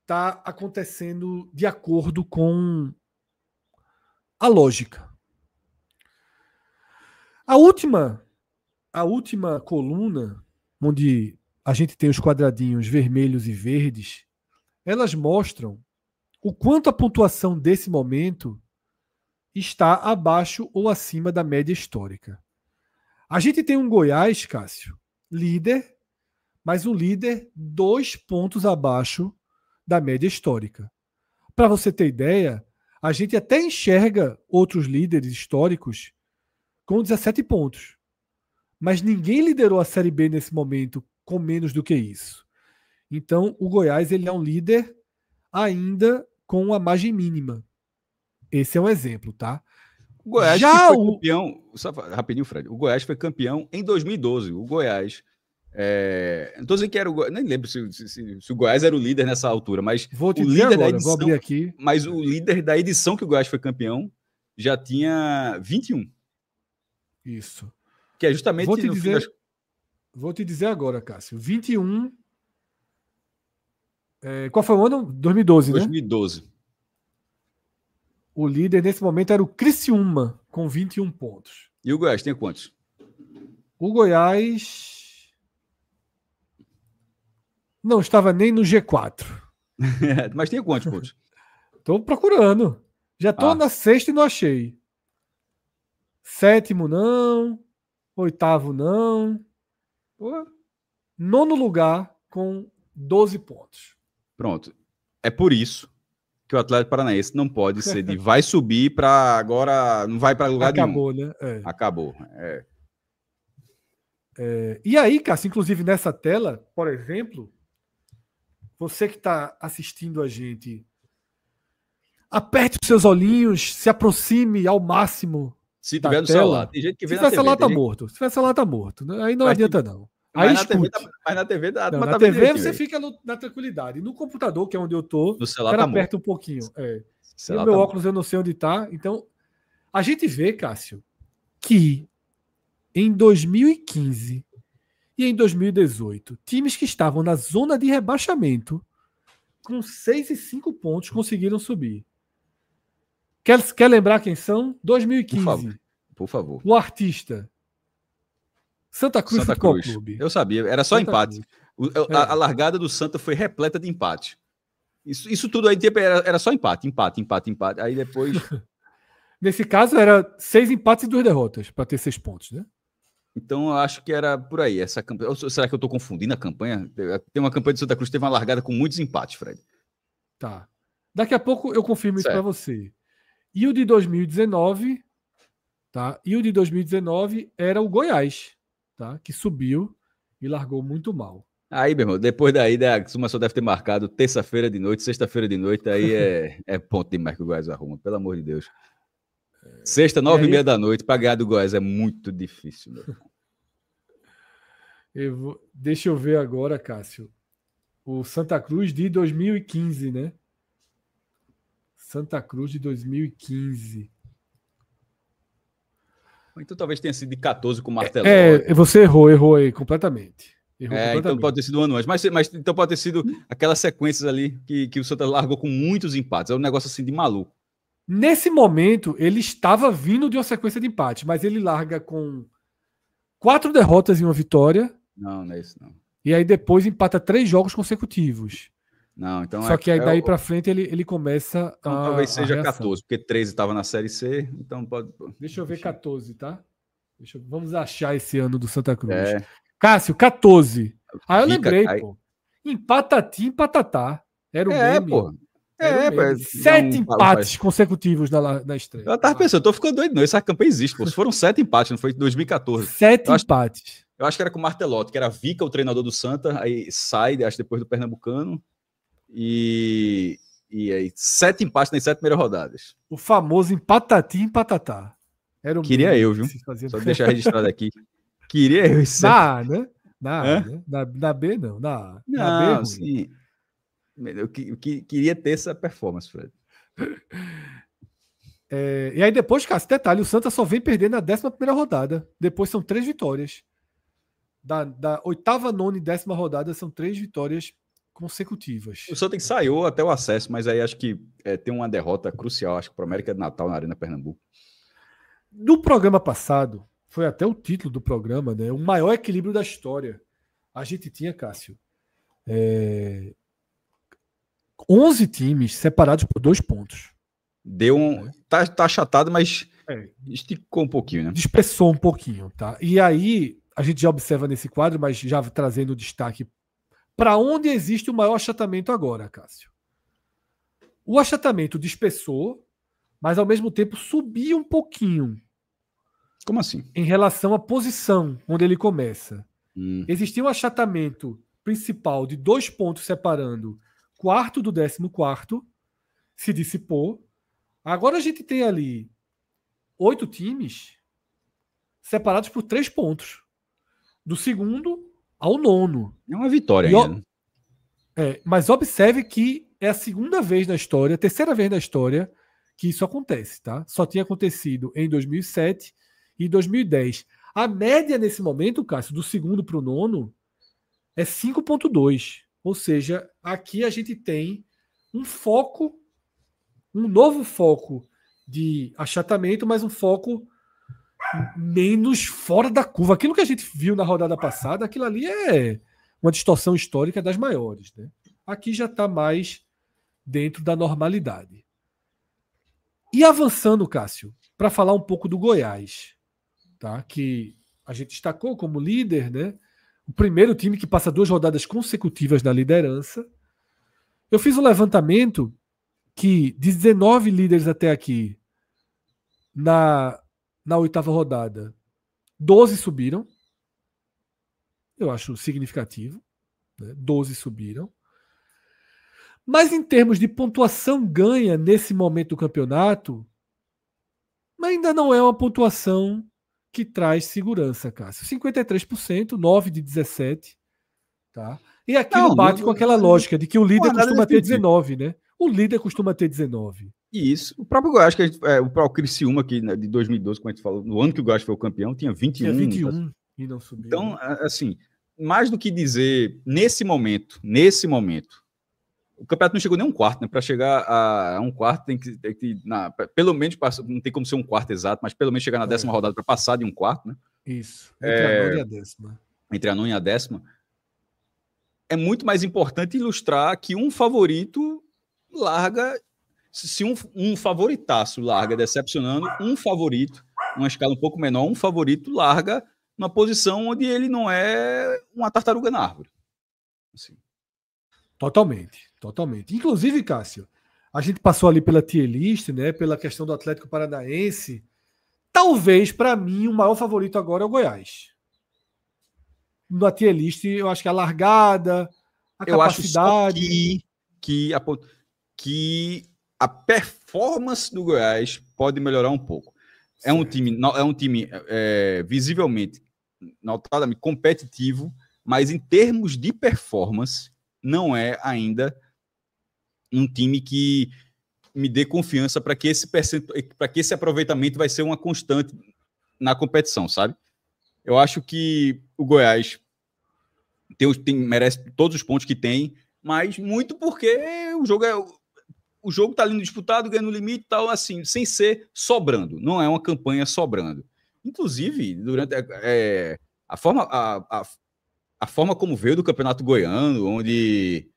está acontecendo de acordo com a lógica. A última coluna, onde a gente tem os quadradinhos vermelhos e verdes, elas mostram o quanto a pontuação desse momento está abaixo ou acima da média histórica. A gente tem um Goiás, Cássio, líder, mas um líder 2 pontos abaixo da média histórica. Para você ter ideia, a gente até enxerga outros líderes históricos com 17 pontos. Mas ninguém liderou a Série B nesse momento com menos do que isso. Então, o Goiás ele é um líder ainda com uma margem mínima. Esse é um exemplo, tá? O Goiás já foi campeão, só rapidinho, Fred. O Goiás foi campeão em 2012. O Goiás. Não estou dizendo que era o Goiás, nem lembro se o Goiás era o líder nessa altura, mas vou te o dizer líder agora, da edição, vou abrir aqui. Mas o líder da edição que o Goiás foi campeão já tinha 21. Isso. Que é justamente Vou te dizer agora, Cássio. 21. Qual foi o ano? 2012, 2012. Né? O líder nesse momento era o Criciúma, com 21 pontos. E o Goiás tem quantos? O Goiás não estava nem no G4. Mas tem quantos pontos? Estou procurando. Já estou na sexta e não achei. Sétimo não. Oitavo não. Pô. Nono lugar com 12 pontos. Pronto. É por isso que o Atlético Paranaense não pode ser de vai subir para agora, não vai para lugar Acabou, nenhum. Né? Acabou. E aí, Cássio, inclusive nessa tela, por exemplo, você que está assistindo a gente, aperte os seus olhinhos, se aproxime ao máximo. Se tiver no celular. Tem gente que vê na TV. Se tiver celular, tá morto. Se tiver celular, tá morto. Aí não adianta, não. Aí escute. Mas na TV dá. Na TV você fica na tranquilidade. No computador, que é onde eu tô, no celular tá aperta um pouquinho. E o meu óculos eu não sei onde tá. Então, a gente vê, Cássio, que em 2015 e em 2018, times que estavam na zona de rebaixamento, com 6 e 5 pontos, conseguiram subir. Quer lembrar quem são? 2015. Por favor. O Artista. Santa Cruz Futebol Clube. Eu sabia, era só empate. A largada do Santa foi repleta de empate. Isso tudo aí era só empate. Aí depois. Nesse caso, era 6 empates e 2 derrotas para ter 6 pontos, né? Então, eu acho que era por aí. Essa campanha. Ou será que eu estou confundindo a campanha? Tem uma campanha de Santa Cruz que teve uma largada com muitos empates, Fred. Tá. Daqui a pouco eu confirmo isso para você. E o de 2019, tá? E o de 2019 era o Goiás, tá? Que subiu e largou muito mal. Aí, meu irmão, depois daí, a Suma só deve ter marcado terça-feira de noite, sexta-feira de noite, aí é ponto demais que o Goiás arruma, pelo amor de Deus. Sexta, 9h30 da noite, para ganhar do Goiás é muito difícil, meu irmão. Deixa eu ver agora, Cássio. O Santa Cruz de 2015, né? Santa Cruz de 2015. Então talvez tenha sido de 14 com o Martelotto. Você errou aí completamente. Então pode ter sido um ano antes. Mas então pode ter sido aquelas sequências ali que o Santa largou com muitos empates. É um negócio assim de maluco. Nesse momento, ele estava vindo de uma sequência de empates, mas ele larga com 4 derrotas e uma vitória. Não é isso, não. E aí depois empata 3 jogos consecutivos. Não, então Só que aí daí para frente ele começa então, talvez seja 14, porque 13 estava na Série C, então pode... Deixa eu ver 14, tá? Vamos achar esse ano do Santa Cruz. Cássio, 14. Aí eu lembrei, pô. Empatati, empatatá. Era o meme. Pô. 7 empates consecutivos na estreia. Eu tava pensando, eu tô ficando doido, não. Essa campanha existe, pô. Foram 7 empates, não foi? Em 2014. 7 empates. Eu acho que era com o Martelotto, que era Vica, o treinador do Santa, aí sai, acho depois do Pernambucano. E aí, 7 empates nas 7 primeiras rodadas. O famoso empatati, empatatá. Era Queria eu, viu? Só deixar registrado aqui. Queria eu isso. Na A, né? Na A, né? Na B, não. Na A. Não, na B é ruim. Sim. Eu queria ter essa performance, Fred. E aí depois, cara, esse detalhe, o Santa só vem perder na 11ª rodada. Depois são 3 vitórias. Da 8ª, 9ª e 10ª rodada são 3 vitórias consecutivas. O Santa ensaiou até o acesso, mas aí acho que tem uma derrota crucial, acho que para o América de Natal na Arena Pernambuco. No programa passado, foi até o título do programa, né? O maior equilíbrio da história. A gente tinha, Cássio, 11 times separados por 2 pontos. Deu um. Tá achatado, mas esticou um pouquinho, né? Dispersou um pouquinho, tá? E aí, a gente já observa nesse quadro, mas já trazendo destaque para onde existe o maior achatamento agora, Cássio. O achatamento dispersou, mas ao mesmo tempo subiu um pouquinho. Como assim? Em relação à posição onde ele começa. Existia um achatamento principal de 2 pontos separando quarto do 14º, se dissipou. Agora a gente tem ali 8 times separados por 3 pontos. Do 2º ao 9º. É uma vitória ainda. Mas observe que é a 2ª vez na história, a 3ª vez na história que isso acontece, tá? Só tinha acontecido em 2007 e 2010. A média nesse momento, Cássio, do 2º para o 9º é 5,2. Ou seja, aqui a gente tem um foco, um novo foco de achatamento, mas um foco menos fora da curva. Aquilo que a gente viu na rodada passada, aquilo ali é uma distorção histórica das maiores, né? Aqui já está mais dentro da normalidade. E avançando, Cássio, para falar um pouco do Goiás, tá? Que a gente destacou como líder, né? O primeiro time que passa 2 rodadas consecutivas na liderança. Eu fiz um levantamento que de 19 líderes até aqui, na 8ª rodada, 12 subiram. Eu acho significativo. Né? 12 subiram. Mas em termos de pontuação ganha nesse momento do campeonato, ainda não é uma pontuação que traz segurança, Cássio. 53%, 9 de 17. Tá? E aquilo bate com aquela lógica de que o líder costuma ter 19, né? O líder costuma ter 19. Isso. O próprio Goiás, o próprio Criciúma, aqui, né, de 2012, como a gente falou, no ano que o Goiás foi o campeão, tinha 21. Tinha 21 e não subiu. Então, assim, mais do que dizer, nesse momento, o campeonato não chegou nem a um quarto, né? Para chegar a um quarto, tem que pelo menos, não tem como ser um quarto exato, mas pelo menos chegar na 10ª rodada para passar de um quarto, né? Isso, entre a 9ª e a 10ª. Entre a 9ª e a 10ª. É muito mais importante ilustrar que um favorito larga, se um favoritaço larga decepcionando, um favorito, numa escala um pouco menor, um favorito larga numa posição onde ele não é uma tartaruga na árvore. Assim. Totalmente. Inclusive, Cássio, a gente passou ali pela tier list, né, pela questão do Atlético Paranaense. Talvez, para mim, o maior favorito agora é o Goiás. Na tier list, eu acho que a largada, a capacidade... Eu acho que a performance do Goiás pode melhorar um pouco. É um time visivelmente, notadamente competitivo, mas em termos de performance, não é ainda um time que me dê confiança para que esse aproveitamento vai ser uma constante na competição, sabe? Eu acho que o Goiás merece todos os pontos que tem, mas muito porque o jogo está ali disputado, ganhando no limite e tal, assim, sem ser sobrando. Não é uma campanha sobrando. Inclusive, durante a forma como veio do Campeonato Goiano, onde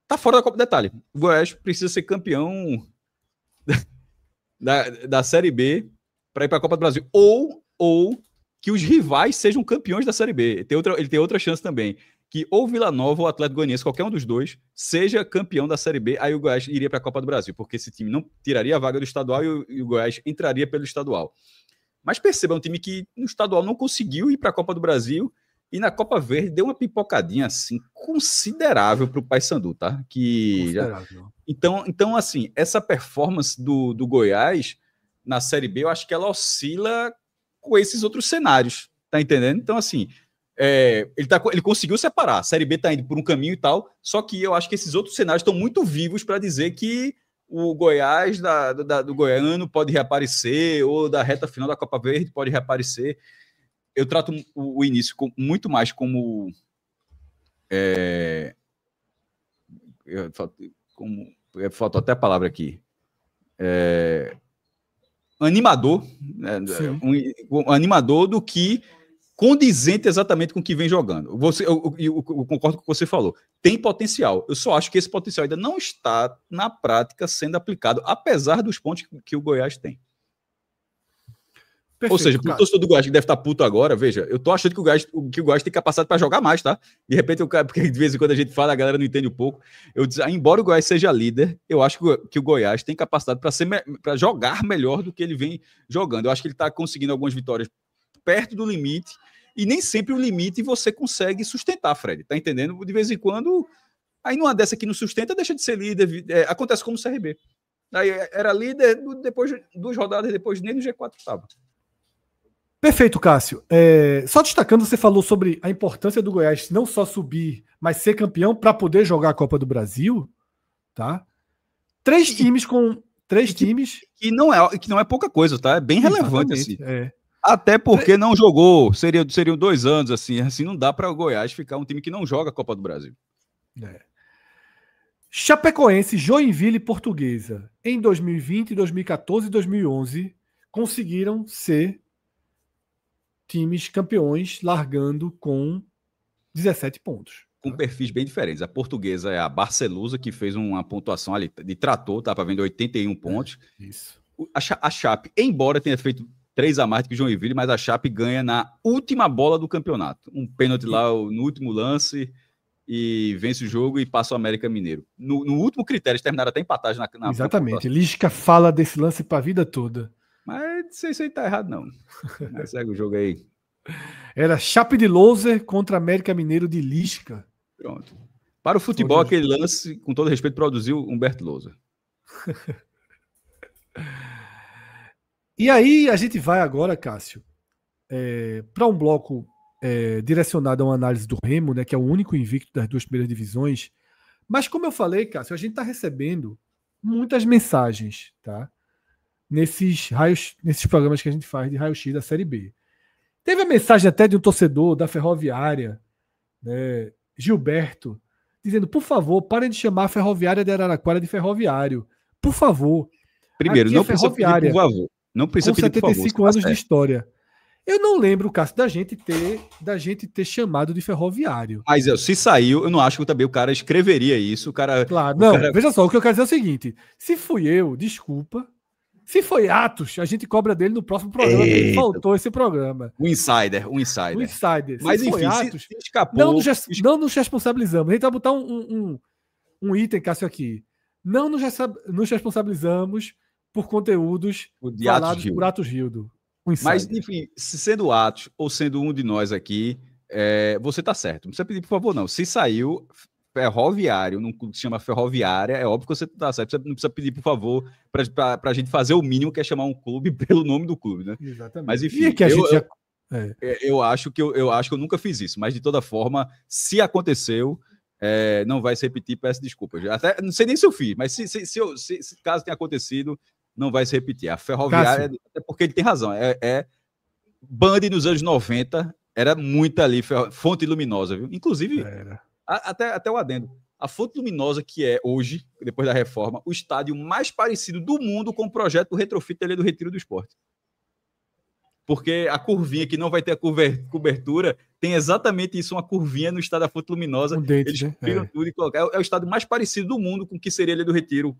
tá fora da Copa. Detalhe, o Goiás precisa ser campeão da Série B para ir para a Copa do Brasil. Ou que os rivais sejam campeões da Série B. Ele tem outra chance também. Que ou Vila Nova ou Atlético Goianiense, qualquer um dos dois, seja campeão da Série B, aí o Goiás iria para a Copa do Brasil, porque esse time não tiraria a vaga do estadual e o Goiás entraria pelo estadual. Mas perceba, é um time que no estadual não conseguiu ir para a Copa do Brasil e na Copa Verde deu uma pipocadinha assim considerável para o Paysandu, tá? Considerável. Então, assim, essa performance do Goiás na Série B, eu acho que ela oscila com esses outros cenários, tá entendendo? Então, assim, ele conseguiu separar. A Série B tá indo por um caminho e tal, só que eu acho que esses outros cenários estão muito vivos para dizer que o Goiás do Goiano pode reaparecer, ou da reta final da Copa Verde pode reaparecer. Eu trato o início muito mais como faltou até a palavra aqui. Animador, um animador do que condizente exatamente com o que vem jogando. Eu concordo com o que você falou. Tem potencial. Eu só acho que esse potencial ainda não está, na prática, sendo aplicado, apesar dos pontos que o Goiás tem. Perfeito, ou seja, pro torcedor do Goiás que deve estar puto agora, veja, eu tô achando que o Goiás tem capacidade para jogar mais, tá? De repente, porque de vez em quando a gente fala, a galera não entende um pouco. Embora o Goiás seja líder, eu acho que o Goiás tem capacidade para jogar melhor do que ele vem jogando. Eu acho que ele está conseguindo algumas vitórias perto do limite, e nem sempre o limite você consegue sustentar, Fred, tá entendendo? De vez em quando, aí numa dessa que não sustenta, deixa de ser líder, acontece como o CRB. Aí era líder, depois 2 rodadas depois, nem no G4 estava. Perfeito, Cássio. Só destacando, você falou sobre a importância do Goiás não só subir, mas ser campeão para poder jogar a Copa do Brasil, tá? 3 times com 3 times que não é pouca coisa, tá? É bem relevante assim. É. Até porque não jogou, seriam 2 anos assim não dá para o Goiás ficar um time que não joga a Copa do Brasil. Chapecoense, Joinville e Portuguesa em 2020, 2014 e 2011 conseguiram ser times campeões largando com 17 pontos. Com perfis bem diferentes. A Portuguesa é a Barcelusa, que fez uma pontuação ali de trator, tá para vendo 81 pontos. Isso. A Chape, embora tenha feito 3 a mais que o Joinville, mas a Chape ganha na última bola do campeonato. Um pênalti lá no último lance e vence o jogo e passa o América Mineiro. No último critério, eles terminaram até empatados na Exatamente. Lisca fala desse lance para a vida toda. Mas não sei se ele tá errado, não. Mas segue o jogo aí. Era Chape de Loser contra América Mineiro de Lisca. Pronto. Para o futebol, aquele lance, com todo respeito, produziu Humberto Lousa. E aí a gente vai agora, Cássio, para um bloco direcionado a uma análise do Remo, né, que é o único invicto das 2 primeiras divisões. Mas como eu falei, Cássio, a gente está recebendo muitas mensagens, tá? Nesses programas que a gente faz de raio-x da Série B. Teve a mensagem até de um torcedor da Ferroviária, né, Gilberto, dizendo, por favor, parem de chamar a Ferroviária de Araraquara de ferroviário. Por favor. Primeiro, não precisa pedir por favor. Não precisa pedir por favor. 75 anos de história. Eu não lembro, Cássio, da gente ter chamado de ferroviário. Mas se saiu, eu não acho que também o cara escreveria isso. Claro, veja só, o que eu quero dizer é o seguinte, se fui eu, desculpa. Se foi Atos, a gente cobra dele no próximo programa, porque ele faltou esse programa. Um insider. Mas se enfim, Atos, se escapou... Não nos responsabilizamos. A gente vai botar um item, Cássio, aqui. Não nos responsabilizamos por conteúdos falados por Atos Rildo. Mas, enfim, sendo Atos ou sendo um de nós aqui, você tá certo. Não precisa pedir, por favor, não. Se saiu ferroviário, num clube que se chama Ferroviária, é óbvio que você tá certo. Não precisa pedir, por favor, pra gente fazer o mínimo, que é chamar um clube pelo nome do clube, né? Exatamente. Mas, enfim, eu acho que eu nunca fiz isso. Mas, de toda forma, se aconteceu, não vai se repetir, peço desculpas. Até, não sei nem se eu fiz, mas se caso tenha acontecido, não vai se repetir. A Ferroviária, até porque ele tem razão, Band nos anos 90 era muito ali, fonte luminosa, viu? Inclusive, até o adendo, a fonte luminosa que é hoje, depois da reforma, o estádio mais parecido do mundo com o projeto do retrofit ali do Retiro do Esporte. Porque a curvinha que não vai ter a cobertura tem exatamente isso, uma curvinha no estádio da fonte luminosa. Eles cobriram tudo e colocaram. É o estádio mais parecido do mundo com o que seria ali do Retiro,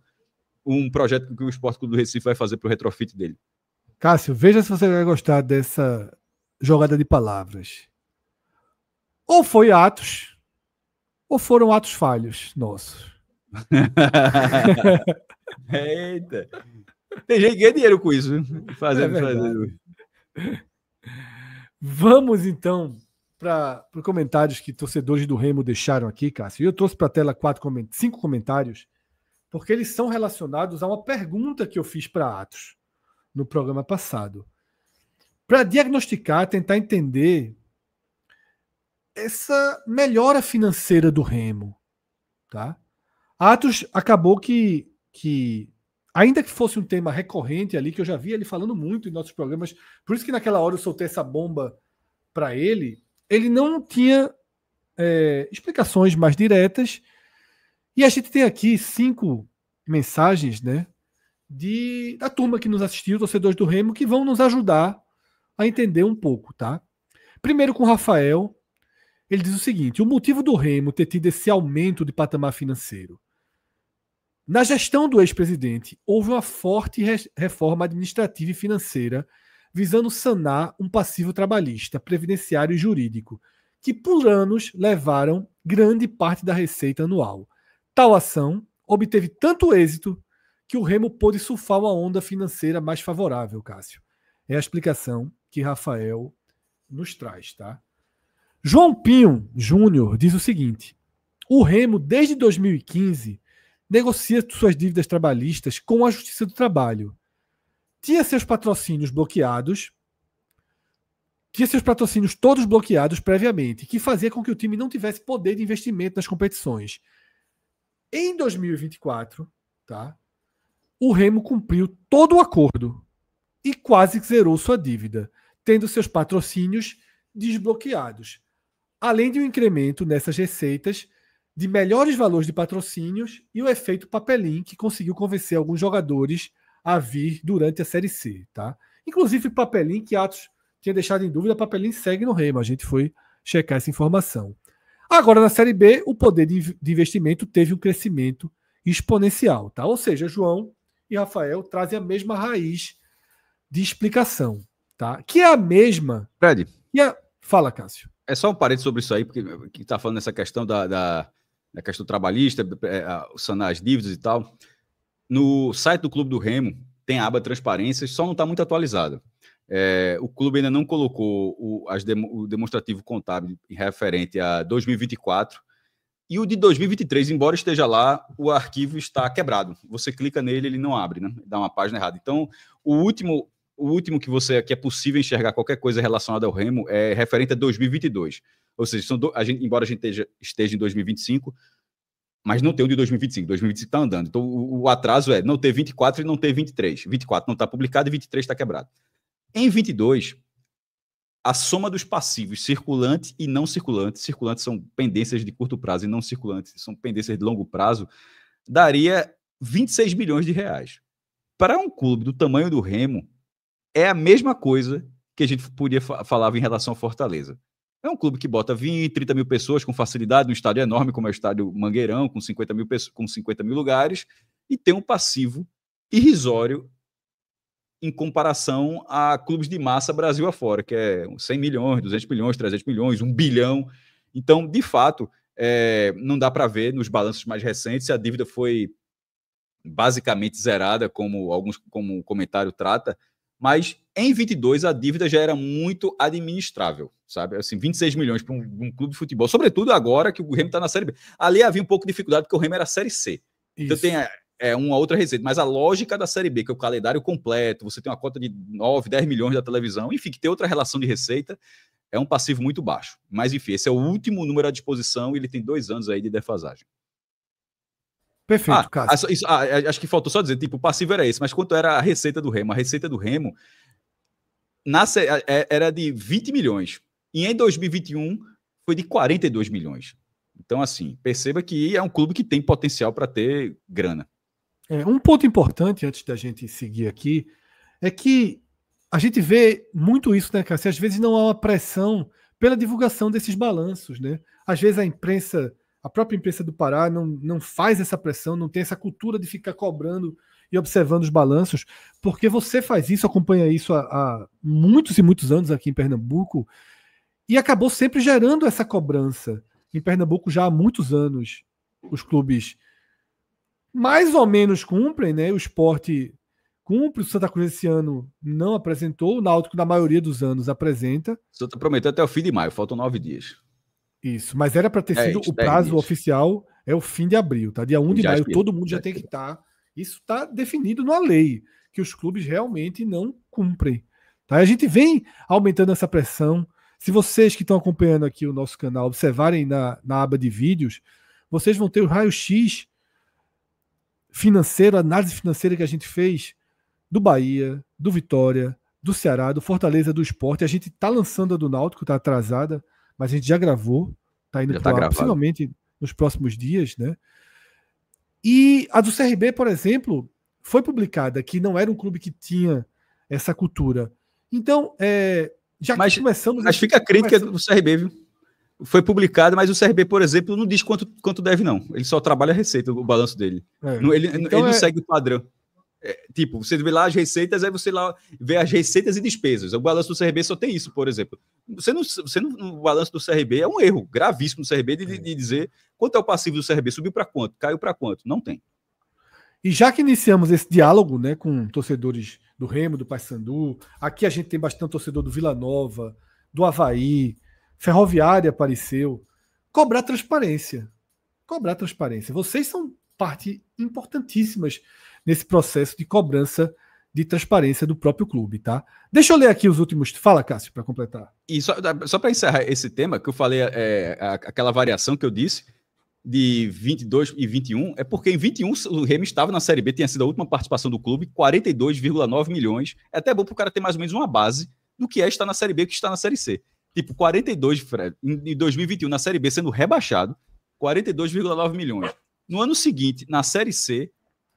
um projeto que o Esporte Clube do Recife vai fazer para o retrofit dele. Cássio, veja se você vai gostar dessa jogada de palavras. Ou foi Atos, ou foram atos falhos nossos. Eita! Tem gente que ganha dinheiro com isso, fazendo. Vamos, então, para os comentários que torcedores do Remo deixaram aqui, Cássio. Eu trouxe para a tela 5 comentários, porque eles são relacionados a uma pergunta que eu fiz para Atos. no programa passado. Para diagnosticar, tentar entender essa melhora financeira do Remo. Tá? Atos acabou que, ainda que fosse um tema recorrente ali, que eu já vi ele falando muito em nossos programas, por isso que naquela hora eu soltei essa bomba para ele não tinha explicações mais diretas. E a gente tem aqui 5 mensagens, né, da turma que nos assistiu, torcedores do Remo, que vão nos ajudar a entender um pouco, tá? Primeiro com o Rafael, ele diz o seguinte: o motivo do Remo ter tido esse aumento de patamar financeiro. Na gestão do ex-presidente, houve uma forte reforma administrativa e financeira visando sanar um passivo trabalhista, previdenciário e jurídico, que por anos levaram grande parte da receita anual. Tal ação obteve tanto êxito que o Remo pôde surfar uma onda financeira mais favorável, Cássio. É a explicação que Rafael nos traz, tá? João Pinho Júnior diz o seguinte: o Remo, desde 2015, negocia suas dívidas trabalhistas com a Justiça do Trabalho. Tinha seus patrocínios todos bloqueados previamente, que fazia com que o time não tivesse poder de investimento nas competições. Em 2024, tá, o Remo cumpriu todo o acordo e quase zerou sua dívida, tendo seus patrocínios desbloqueados, além de um incremento nessas receitas de melhores valores de patrocínios e o efeito Papelim, que conseguiu convencer alguns jogadores a vir durante a Série C. Tá? Inclusive Papelim, que Atos tinha deixado em dúvida, Papelim segue no Remo. A gente foi checar essa informação. Agora, na Série B, o poder de investimento teve um crescimento exponencial. Tá? Ou seja, João e Rafael trazem a mesma raiz de explicação, tá? Que é a mesma... Fred. Fala, Cássio. É só um parênteses sobre isso aí, porque que está falando nessa questão da questão trabalhista, sanar as dívidas e tal. No site do Clube do Remo tem a aba Transparências, só não está muito atualizada. O clube ainda não colocou o demonstrativo contábil referente a 2024 e o de 2023, embora esteja lá, o arquivo está quebrado. Você clica nele, ele não abre, né? Dá uma página errada. Então, o último que é possível enxergar qualquer coisa relacionada ao Remo é referente a 2022. Ou seja, embora a gente esteja em 2025, mas não tem o de 2025. 2025 está andando. Então, o atraso é não ter 24 e não ter 23. 24 não está publicado e 23 está quebrado. Em 22, a soma dos passivos circulante e não circulante, circulantes são pendências de curto prazo e não circulantes são pendências de longo prazo, daria 26 milhões de reais. Para um clube do tamanho do Remo, é a mesma coisa que a gente falava em relação ao Fortaleza. É um clube que bota 20, 30 mil pessoas com facilidade, num estádio enorme como é o estádio Mangueirão, com 50 mil lugares, e tem um passivo irrisório em comparação a clubes de massa Brasil afora, que é 100 milhões, 200 milhões, 300 milhões, 1 bilhão. Então, de fato, não dá para ver nos balanços mais recentes se a dívida foi basicamente zerada, como o comentário trata, mas em 22 a dívida já era muito administrável, sabe? Assim, 26 milhões para um clube de futebol, sobretudo agora que o Remo está na Série B. Ali havia um pouco de dificuldade porque o Remo era a Série C. Isso. Então tem uma outra receita, mas a lógica da Série B, que é o calendário completo, você tem uma cota de 9, 10 milhões da televisão, enfim, que tem outra relação de receita, é um passivo muito baixo. Mas enfim, esse é o último número à disposição e ele tem 2 anos aí de defasagem. Perfeito, Cássio. Acho que faltou só dizer, tipo, o passivo era esse, mas quanto era a receita do Remo? A receita do Remo era de 20 milhões. E em 2021 foi de 42 milhões. Então, assim, perceba que é um clube que tem potencial para ter grana. Um ponto importante, antes da gente seguir aqui, é que a gente vê muito isso, né, Cássio? Às vezes não há uma pressão pela divulgação desses balanços, né? Às vezes a própria imprensa do Pará não faz essa pressão, não tem essa cultura de ficar cobrando e observando os balanços, porque você faz isso, acompanha isso há muitos e muitos anos aqui em Pernambuco, e acabou sempre gerando essa cobrança. Em Pernambuco já há muitos anos os clubes mais ou menos cumprem, né? O Sport cumpre, o Santa Cruz esse ano não apresentou, o Náutico na maioria dos anos apresenta. O Santa prometeu até o fim de maio, faltam 9 dias. Isso, mas era para ter sido o prazo oficial, é o fim de abril, tá? Dia 1 de maio, todo mundo já tem que estar Isso está definido na lei, que os clubes realmente não cumprem. Tá? A gente vem aumentando essa pressão. Se vocês que estão acompanhando aqui o nosso canal observarem na aba de vídeos, vocês vão ter o raio-x financeiro, a análise financeira que a gente fez do Bahia, do Vitória, do Ceará, do Fortaleza, do Sport. A gente está lançando a do Náutico, está atrasada, mas a gente já gravou, está indo para ar, possivelmente nos próximos dias, né? E a do CRB, por exemplo, foi publicada, que não era um clube que tinha essa cultura. Então, já que começamos... Mas fica a crítica do CRB, viu? Foi publicado, mas o CRB, por exemplo, não diz quanto deve, não. Ele só trabalha a receita, o balanço dele. Ele não segue o padrão. Tipo, você vê lá as receitas, aí você lá vê as receitas e despesas. O balanço do CRB só tem isso, por exemplo. O balanço do CRB é um erro gravíssimo do CRB de dizer quanto é o passivo do CRB, subiu para quanto, caiu para quanto. Não tem. E já que iniciamos esse diálogo, né, com torcedores do Remo, do Paysandu, aqui a gente tem bastante torcedor do Vila Nova, do Avaí, Ferroviária apareceu. Cobrar transparência. Cobrar transparência. Vocês são parte importantíssimas nesse processo de cobrança de transparência do próprio clube, tá? Deixa eu ler aqui os últimos... Fala, Cássio, para completar. E só para encerrar esse tema, que eu falei, aquela variação que eu disse, de 22 e 21, é porque em 21 o Remo estava na Série B, tinha sido a última participação do clube, 42,9 milhões. É até bom para o cara ter mais ou menos uma base do que estar na Série B, que está na Série C. Tipo, 42, Fred, em 2021, na Série B, sendo rebaixado, 42,9 milhões. No ano seguinte, na Série C,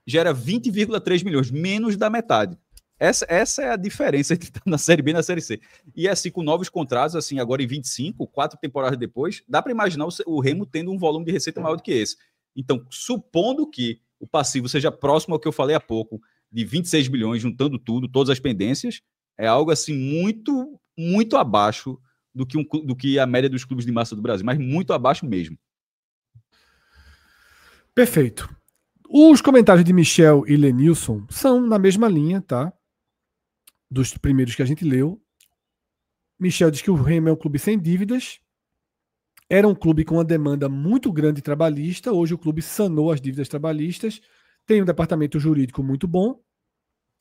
gera 20,3 milhões, menos da metade. Essa é a diferença entre estar na Série B e na Série C. E assim, com novos contratos, assim, agora em 25, 4 temporadas depois, dá para imaginar o Remo tendo um volume de receita maior do que esse. Então, supondo que o passivo seja próximo ao que eu falei há pouco, de 26 milhões, juntando tudo, todas as pendências, é algo assim muito, muito abaixo do que a média dos clubes de massa do Brasil, mas muito abaixo mesmo. Perfeito. Os comentários de Michel e Lenilson são na mesma linha, tá? Dos primeiros que a gente leu. Michel diz que o Remo é um clube sem dívidas. Era um clube com uma demanda muito grande trabalhista. Hoje o clube sanou as dívidas trabalhistas. Tem um departamento jurídico muito bom,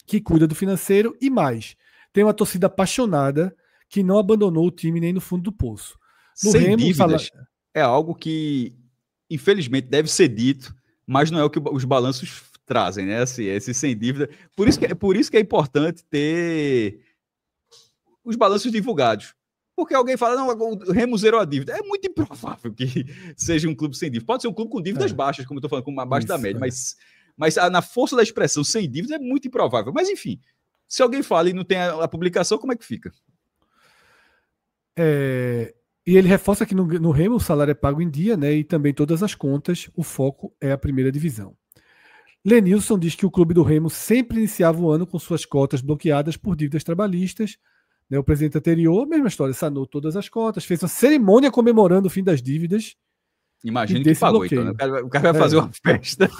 que cuida do financeiro. E mais, tem uma torcida apaixonada que não abandonou o time nem no fundo do poço. No sem Remo, dívidas é algo que, infelizmente, deve ser dito, mas não é o que os balanços trazem, né? Assim, esse sem dívida. Por isso que é importante ter os balanços divulgados. Porque alguém fala, não, o Remo zerou a dívida. É muito improvável que seja um clube sem dívida. Pode ser um clube com dívidas baixas, como eu estou falando, com abaixo da média, mas na força da expressão sem dívida é muito improvável. Mas, enfim, se alguém fala e não tem a publicação, como é que fica? E ele reforça que no Remo o salário é pago em dia, né? E também todas as contas, o foco é a primeira divisão. Lenilson diz que o clube do Remo sempre iniciava o ano com suas cotas bloqueadas por dívidas trabalhistas. Né? O presidente anterior, mesma história, sanou todas as cotas, fez uma cerimônia comemorando o fim das dívidas. Imagina que pagou, bloqueio. Então, né? O cara vai fazer uma festa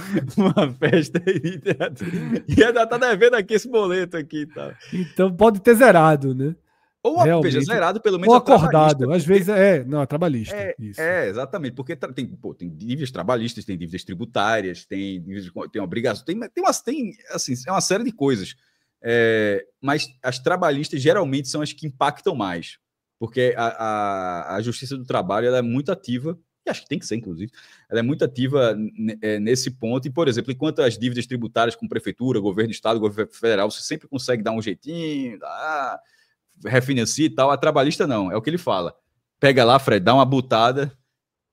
e ainda tá devendo aqui esse boleto aqui. Tá? Então pode ter zerado, né? Ou veja, zerado pelo menos. Ou acordado, às vezes não, é trabalhista. Exatamente, porque tem dívidas trabalhistas, tem dívidas tributárias, tem obrigações, tem assim, é uma série de coisas. Mas as trabalhistas geralmente são as que impactam mais, porque a Justiça do Trabalho ela é muito ativa, e acho que tem que ser, inclusive, ela é muito ativa nesse ponto, e, por exemplo, enquanto as dívidas tributárias com prefeitura, governo do estado, governo federal, você sempre consegue dar um jeitinho, refinancia e tal, a trabalhista não, é o que ele fala. Pega lá, Fred, dá uma butada,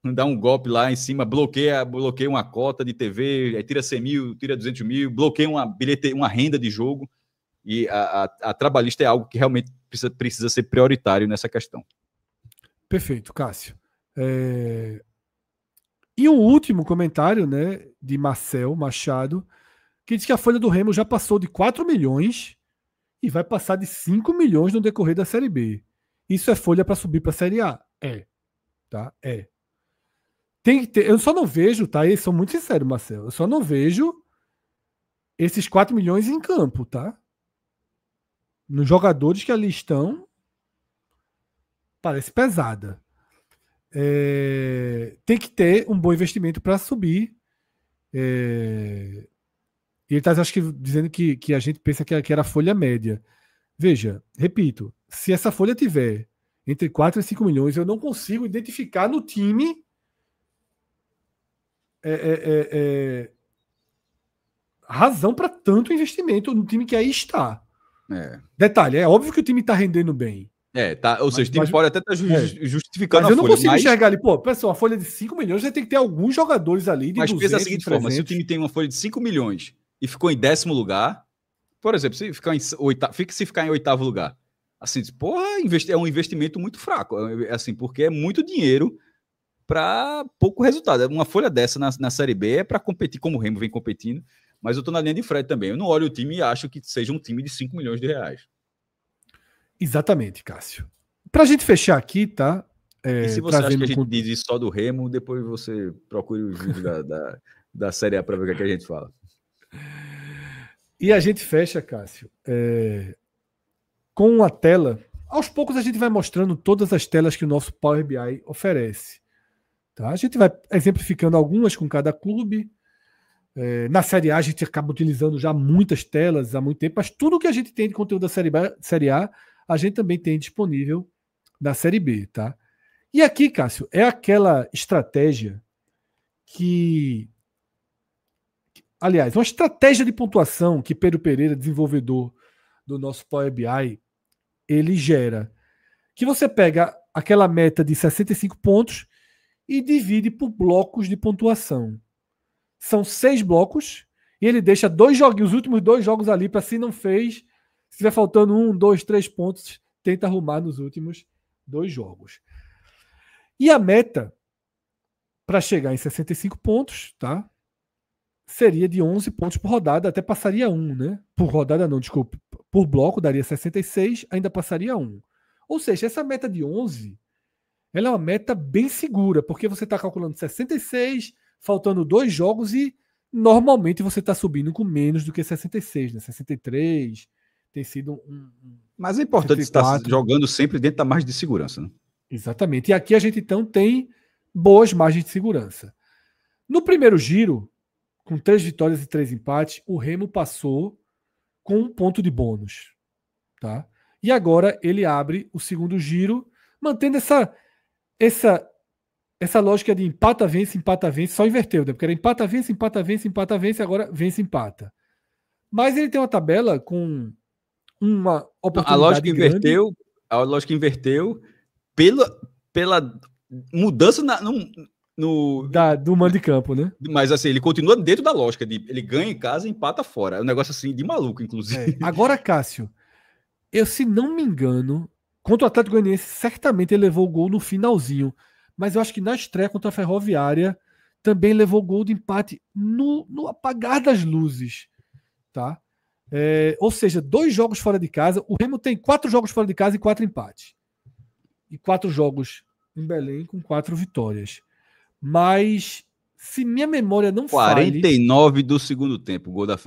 dá um golpe lá em cima, bloqueia uma cota de TV, tira 100 mil, tira 200 mil, bloqueia uma renda de jogo, e a trabalhista é algo que realmente precisa ser prioritário nessa questão. Perfeito, Cássio. E um último comentário, né, de Marcel Machado, que diz que a folha do Remo já passou de 4 milhões e vai passar de 5 milhões no decorrer da Série B. Isso é folha para subir para a Série A? Tá? Tem que ter, eu só não vejo, tá? Eu sou muito sincero, Marcel. Eu só não vejo esses 4 milhões em campo, tá? Nos jogadores que ali estão, parece pesada. Tem que ter um bom investimento para subir E ele está, acho que, dizendo que a gente pensa que era a folha média. Veja, repito, se essa folha tiver entre 4 e 5 milhões, eu não consigo identificar no time razão para tanto investimento no time que aí está. Detalhe, é óbvio que o time está rendendo bem. Ou seja, o time pode até estar justificando mas eu não consigo enxergar ali, pessoal, uma folha de 5 milhões, já tem que ter alguns jogadores ali de 200, pensa da seguinte forma, se o time tem uma folha de 5 milhões e ficou em 10º lugar, por exemplo, se ficar em 8º lugar, assim, porra, é um investimento muito fraco, assim, porque é muito dinheiro para pouco resultado. Uma folha dessa na Série B é para competir como o Remo vem competindo, mas eu tô na linha de Fred também. Eu não olho o time e acho que seja um time de 5 milhões de reais. Exatamente, Cássio. Pra gente fechar aqui, tá? E se você acha que a gente diz isso só do Remo, depois você procure os vídeos da Série A para ver o que a gente fala. E a gente fecha, Cássio, com uma tela. Aos poucos a gente vai mostrando todas as telas que o nosso Power BI oferece. Tá? A gente vai exemplificando algumas com cada clube. Na Série A a gente acaba utilizando já muitas telas há muito tempo, mas tudo que a gente tem de conteúdo da Série A, a gente também tem disponível na Série B. Tá? E aqui, Cássio, é aquela estratégia aliás, uma estratégia de pontuação que Pedro Pereira, desenvolvedor do nosso Power BI, ele gera. Que você pega aquela meta de 65 pontos e divide por blocos de pontuação. São 6 blocos e ele deixa os últimos 2 jogos ali para se não fez, se estiver faltando 1, 2, 3 pontos, tenta arrumar nos últimos 2 jogos. E a meta para chegar em 65 pontos, tá? Seria de 11 pontos por rodada, até passaria 1, né? Por rodada não, desculpa. Por bloco daria 66, ainda passaria 1. Ou seja, essa meta de 11, ela é uma meta bem segura, porque você está calculando 66, faltando 2 jogos e normalmente você está subindo com menos do que 66, né? 63, tem sido Mas é importante estar jogando sempre dentro da margem de segurança, né? Exatamente. E aqui a gente então tem boas margens de segurança. No primeiro giro, com 3 vitórias e 3 empates, o Remo passou com 1 ponto de bônus. Tá? E agora ele abre o segundo giro, mantendo essa lógica de empata, vence, só inverteu, né? Porque era empata, vence, agora vence, empata. Mas ele tem uma tabela com uma oportunidade grande. A lógica inverteu pela mudança do mando de campo, né? Mas assim, ele continua dentro da lógica de ele ganha em casa e empata fora. É um negócio assim de maluco, inclusive. Agora, Cássio, eu, se não me engano, contra o Atlético Goianiense, certamente ele levou o gol no finalzinho. Mas eu acho que na estreia contra a Ferroviária também levou gol de empate no apagar das luzes. Tá? Ou seja, 2 jogos fora de casa. O Remo tem 4 jogos fora de casa e 4 empates. E 4 jogos em Belém com 4 vitórias. Mas, se minha memória não 49 do segundo tempo, o gol da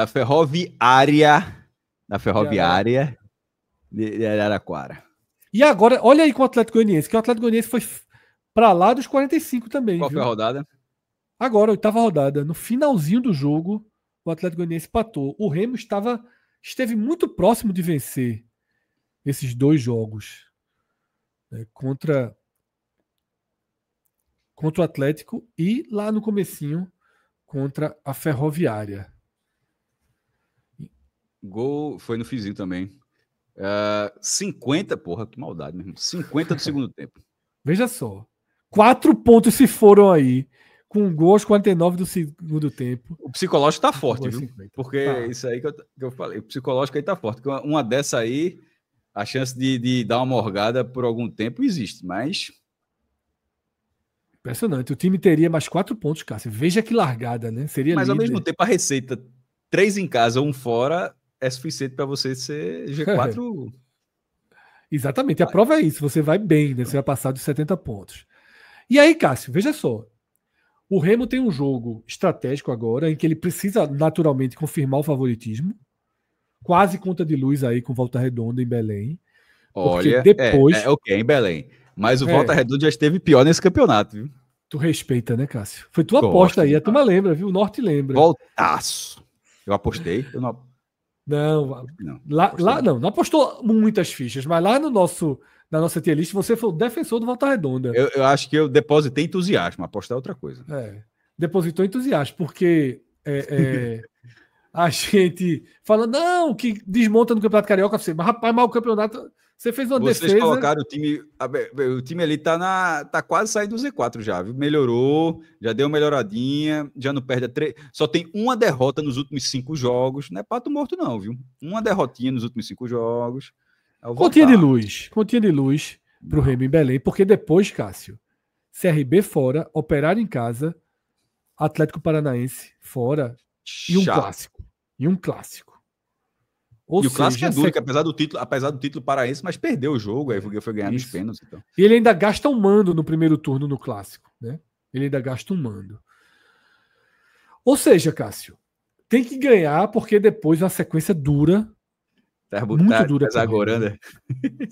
Ferroviária de Araraquara. E agora, olha aí com o Atlético Goianiense, que o Atlético Goianiense foi para lá dos 45 também. Qual foi a rodada? Agora, 8ª rodada. No finalzinho do jogo, o Atlético Goianiense empatou. O Remo esteve muito próximo de vencer esses 2 jogos, né, contra o Atlético e lá no comecinho contra a Ferroviária. Gol foi no fizinho também. 50, porra, que maldade mesmo. 50 do segundo tempo. Veja só. 4 pontos se foram aí, com um gol aos 49 do segundo tempo. O psicológico tá forte, viu? 50. Porque isso aí que eu falei, o psicológico aí tá forte. Uma dessa aí, a chance de dar uma morgada por algum tempo existe, mas... Impressionante. O time teria mais 4 pontos, Cássio. Veja que largada, né? Seria mas líder. Ao mesmo tempo, a receita 3 em casa, 1 fora, é suficiente para você ser G4. Exatamente. A prova é isso. Você vai bem, né? Você vai passar dos 70 pontos. E aí, Cássio, veja só. O Remo tem um jogo estratégico agora, em que ele precisa naturalmente confirmar o favoritismo. Quase conta de luz aí com Volta Redonda em Belém. Olha, depois... ok, em Belém. Mas o Volta Redonda já esteve pior nesse campeonato, viu? Tu respeita, né, Cássio? Foi tua aposta aí, a turma lembra, viu? O Norte lembra. Voltaço. Eu apostei, eu não. Não, não apostou muitas fichas, mas lá na nossa tier list você foi o defensor do Volta Redonda. Eu acho que eu depositei entusiasmo, apostar é outra coisa. Depositou entusiasmo, porque a gente fala, não, que desmonta no Campeonato Carioca, mas rapaz, mal o campeonato, você fez uma defesa... Vocês colocaram o time ali tá quase saindo do Z4 já, viu? Melhorou, já deu uma melhoradinha, já não perde só tem uma derrota nos últimos 5 jogos, não é pato morto não, viu? Uma derrotinha nos últimos 5 jogos. Continha de luz pro Remo em Belém, porque depois, Cássio, CRB fora, Operário em casa, Atlético Paranaense fora, e um clássico. Ou e o clássico é duro, que apesar do título paraense, mas perdeu o jogo, aí foi ganhar nos pênaltis. Então. E ele ainda gasta um mando no primeiro turno no clássico, né? Ele ainda gasta um mando. Ou seja, Cássio, tem que ganhar, porque depois a sequência dura. Muito dura. Agora, né?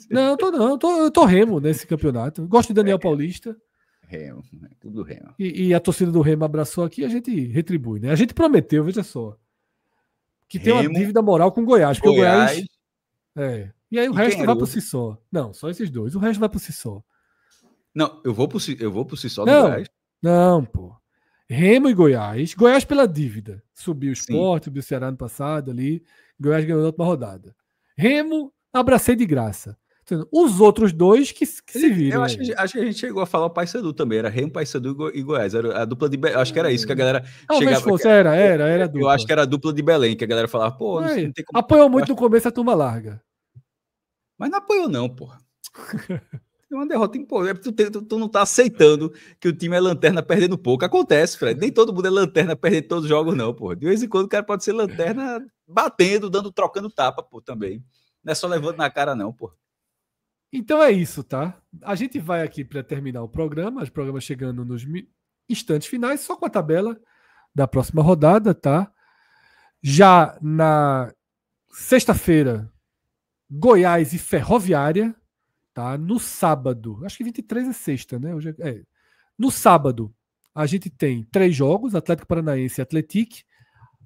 Não, eu tô Remo nesse campeonato. Gosto de Daniel Paulista. Remo, tudo Remo. E a torcida do Remo abraçou aqui, a gente retribui, né? A gente prometeu, veja só, que tem uma dívida moral com o Goiás, porque o Goiás... E aí o resto vai por si só. Não, só esses dois. O resto vai por si só. Não, eu vou por si só do Goiás. Não, pô. Remo e Goiás. Goiás pela dívida. Subiu o Sport, subiu o Ceará no passado ali. Goiás ganhou na última rodada. Remo, abracei de graça. Os outros dois que se viram. Eu acho que a gente chegou a falar o Paysandu também. Era Remo, Paysandu e Goiás. Era a dupla de Belém. Acho que era isso que a galera chegava. Fosse, era dupla. Eu acho que era a dupla de Belém, que a galera falava, pô, não tem como... Apoiou muito no começo a turma larga. Mas não apoiou não, porra. É uma derrota importante. Tu não tá aceitando que o time é lanterna perdendo pouco. Acontece, Fred. Nem todo mundo é lanterna perdendo todos os jogos, não, porra. De vez em quando o cara pode ser lanterna batendo, trocando tapa, pô, também. Não é só levando na cara, não, porra. Então é isso, tá? A gente vai aqui para terminar o programa, os programas chegando nos instantes finais, só com a tabela da próxima rodada, tá? Já na sexta-feira, Goiás e Ferroviária, tá? No sábado, acho que 23 é sexta, né? Hoje no sábado, a gente tem 3 jogos, Atlético Paranaense e Atlético,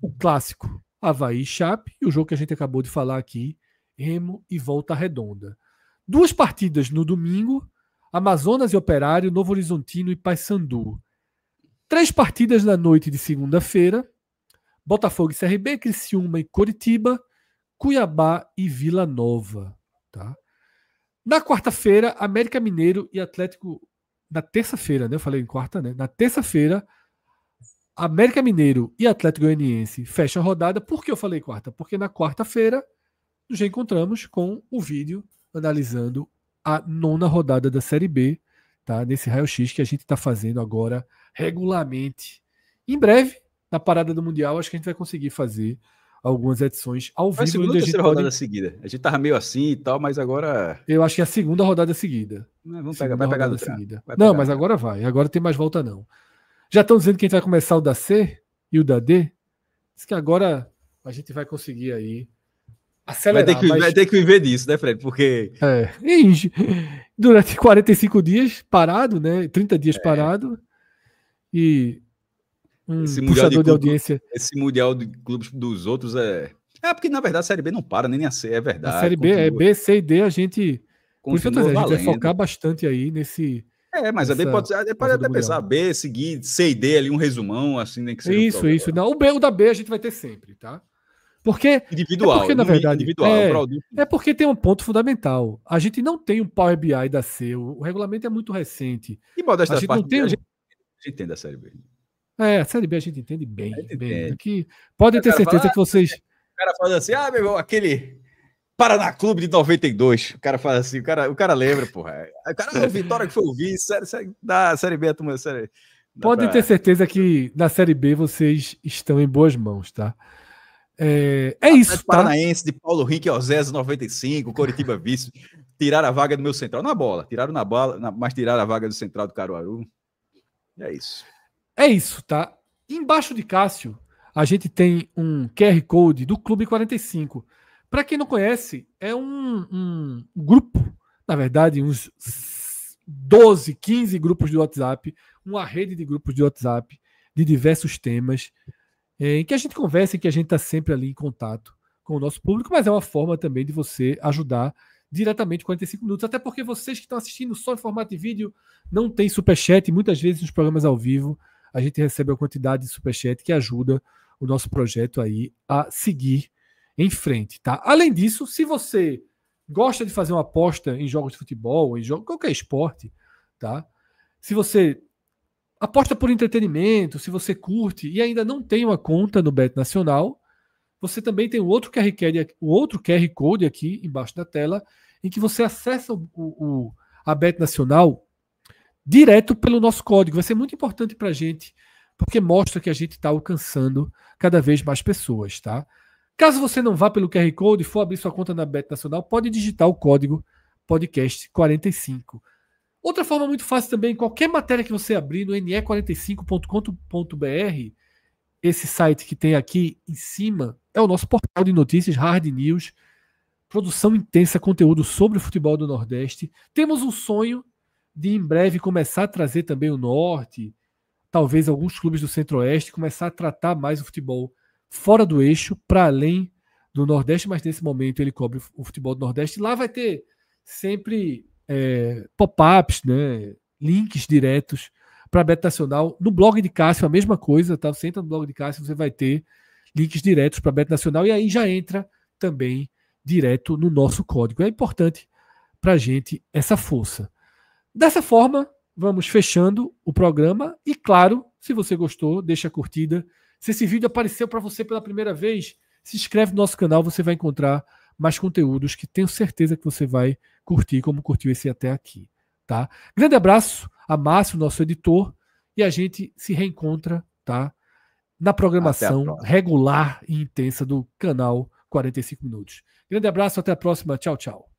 o clássico Avaí e Chape, e o jogo que a gente acabou de falar aqui, Remo e Volta Redonda. 2 partidas no domingo, Amazonas e Operário, Novo Horizontino e Paysandu. 3 partidas na noite de segunda-feira, Botafogo e CRB, Criciúma e Coritiba, Cuiabá e Vila Nova. Tá? Na quarta-feira, América Mineiro e Atlético... Na terça-feira, né? Eu falei em quarta, né? Na terça-feira, América Mineiro e Atlético Goianiense fecham a rodada. Por que eu falei quarta? Porque na quarta-feira nos encontramos com o vídeo analisando a 9ª rodada da Série B, tá? Nesse raio-x que a gente está fazendo agora regularmente. Em breve, na parada do Mundial, acho que a gente vai conseguir fazer algumas edições ao vivo. Foi a segunda ou terceira rodada seguida. A gente tava meio assim e tal, mas agora... Eu acho que é a segunda rodada seguida. Vai pegar no seguida. Não, mas agora vai. Agora tem mais volta não. Já estão dizendo que a gente vai começar o da C e o da D. Diz que agora a gente vai conseguir aí acelerar. Vai ter que viver disso, né, Fred? Porque... durante 45 dias parado, né? 30 dias parado. E esse puxador de audiência. Esse Mundial de clubes dos outros é porque, na verdade, a Série B não para, nem a C, é verdade. A Série B é B, C e D, a gente... Por isso que a gente vai focar bastante aí nesse... Mas a B pode até pensar B, seguir C e D ali, um resumão, assim, nem que seja. Isso. Não, o da B a gente vai ter sempre, tá? Porque... Individual. Porque, na verdade, individual, é porque tem um ponto fundamental. A gente não tem um Power BI da C, o regulamento é muito recente. E modéstia a gente não tem... A gente entende a Série B. A Série B a gente entende bem. Aqui, podem ter certeza que vocês... O cara fala assim, meu irmão, aquele Paraná Clube de 92. O cara fala assim, o cara lembra, porra. O cara, a Vitória que foi ouvir, da Série B, a turma da Série... Podem ter certeza que na Série B vocês estão em boas mãos, tá? É isso, tá? Paranaense de Paulo Henrique Osés, 95, Coritiba vice. Tiraram a vaga do meu central na bola. Tiraram na bola, mas tiraram a vaga do central do Caruaru. É isso. É isso, tá? Embaixo de Cássio, a gente tem um QR Code do Clube 45. Para quem não conhece, é um grupo, na verdade, uns 12, 15 grupos de WhatsApp, uma rede de grupos de WhatsApp de diversos temas, em que a gente conversa, em que a gente está sempre ali em contato com o nosso público, mas é uma forma também de você ajudar diretamente 45 minutos, até porque vocês que estão assistindo só em formato de vídeo não tem superchat, e muitas vezes nos programas ao vivo a gente recebe uma quantidade de superchat que ajuda o nosso projeto aí a seguir em frente, tá? Além disso, se você gosta de fazer uma aposta em jogos de futebol, em qualquer esporte, tá? Se você aposta por entretenimento, se você curte e ainda não tem uma conta no Bet Nacional, você também tem o outro QR Code aqui embaixo da tela, em que você acessa a Bet Nacional direto pelo nosso código. Vai ser muito importante para a gente, porque mostra que a gente está alcançando cada vez mais pessoas, tá? Caso você não vá pelo QR Code e for abrir sua conta na Bet Nacional, pode digitar o código podcast 45. Outra forma muito fácil também, qualquer matéria que você abrir no ne45.com.br, esse site que tem aqui em cima é o nosso portal de notícias, Hard News, produção intensa, conteúdo sobre o futebol do Nordeste. Temos um sonho de em breve começar a trazer também o Norte, talvez alguns clubes do Centro-Oeste, começar a tratar mais o futebol fora do eixo, para além do Nordeste, mas nesse momento ele cobre o futebol do Nordeste. Lá vai ter sempre pop-ups, né, links diretos para a Bet Nacional. No blog de Cássio, a mesma coisa, tá? Você entra no blog de Cássio, você vai ter links diretos para a Bet Nacional e aí já entra também direto no nosso código. É importante para a gente essa força. Dessa forma, vamos fechando o programa e, claro, se você gostou, deixa a curtida. Se esse vídeo apareceu para você pela primeira vez, se inscreve no nosso canal, você vai encontrar mais conteúdos que tenho certeza que você vai curtir, como curtiu esse até aqui, tá? Grande abraço a Márcio, nosso editor, e a gente se reencontra, tá? Na programação regular e intensa do canal 45 Minutos. Grande abraço, até a próxima. Tchau, tchau.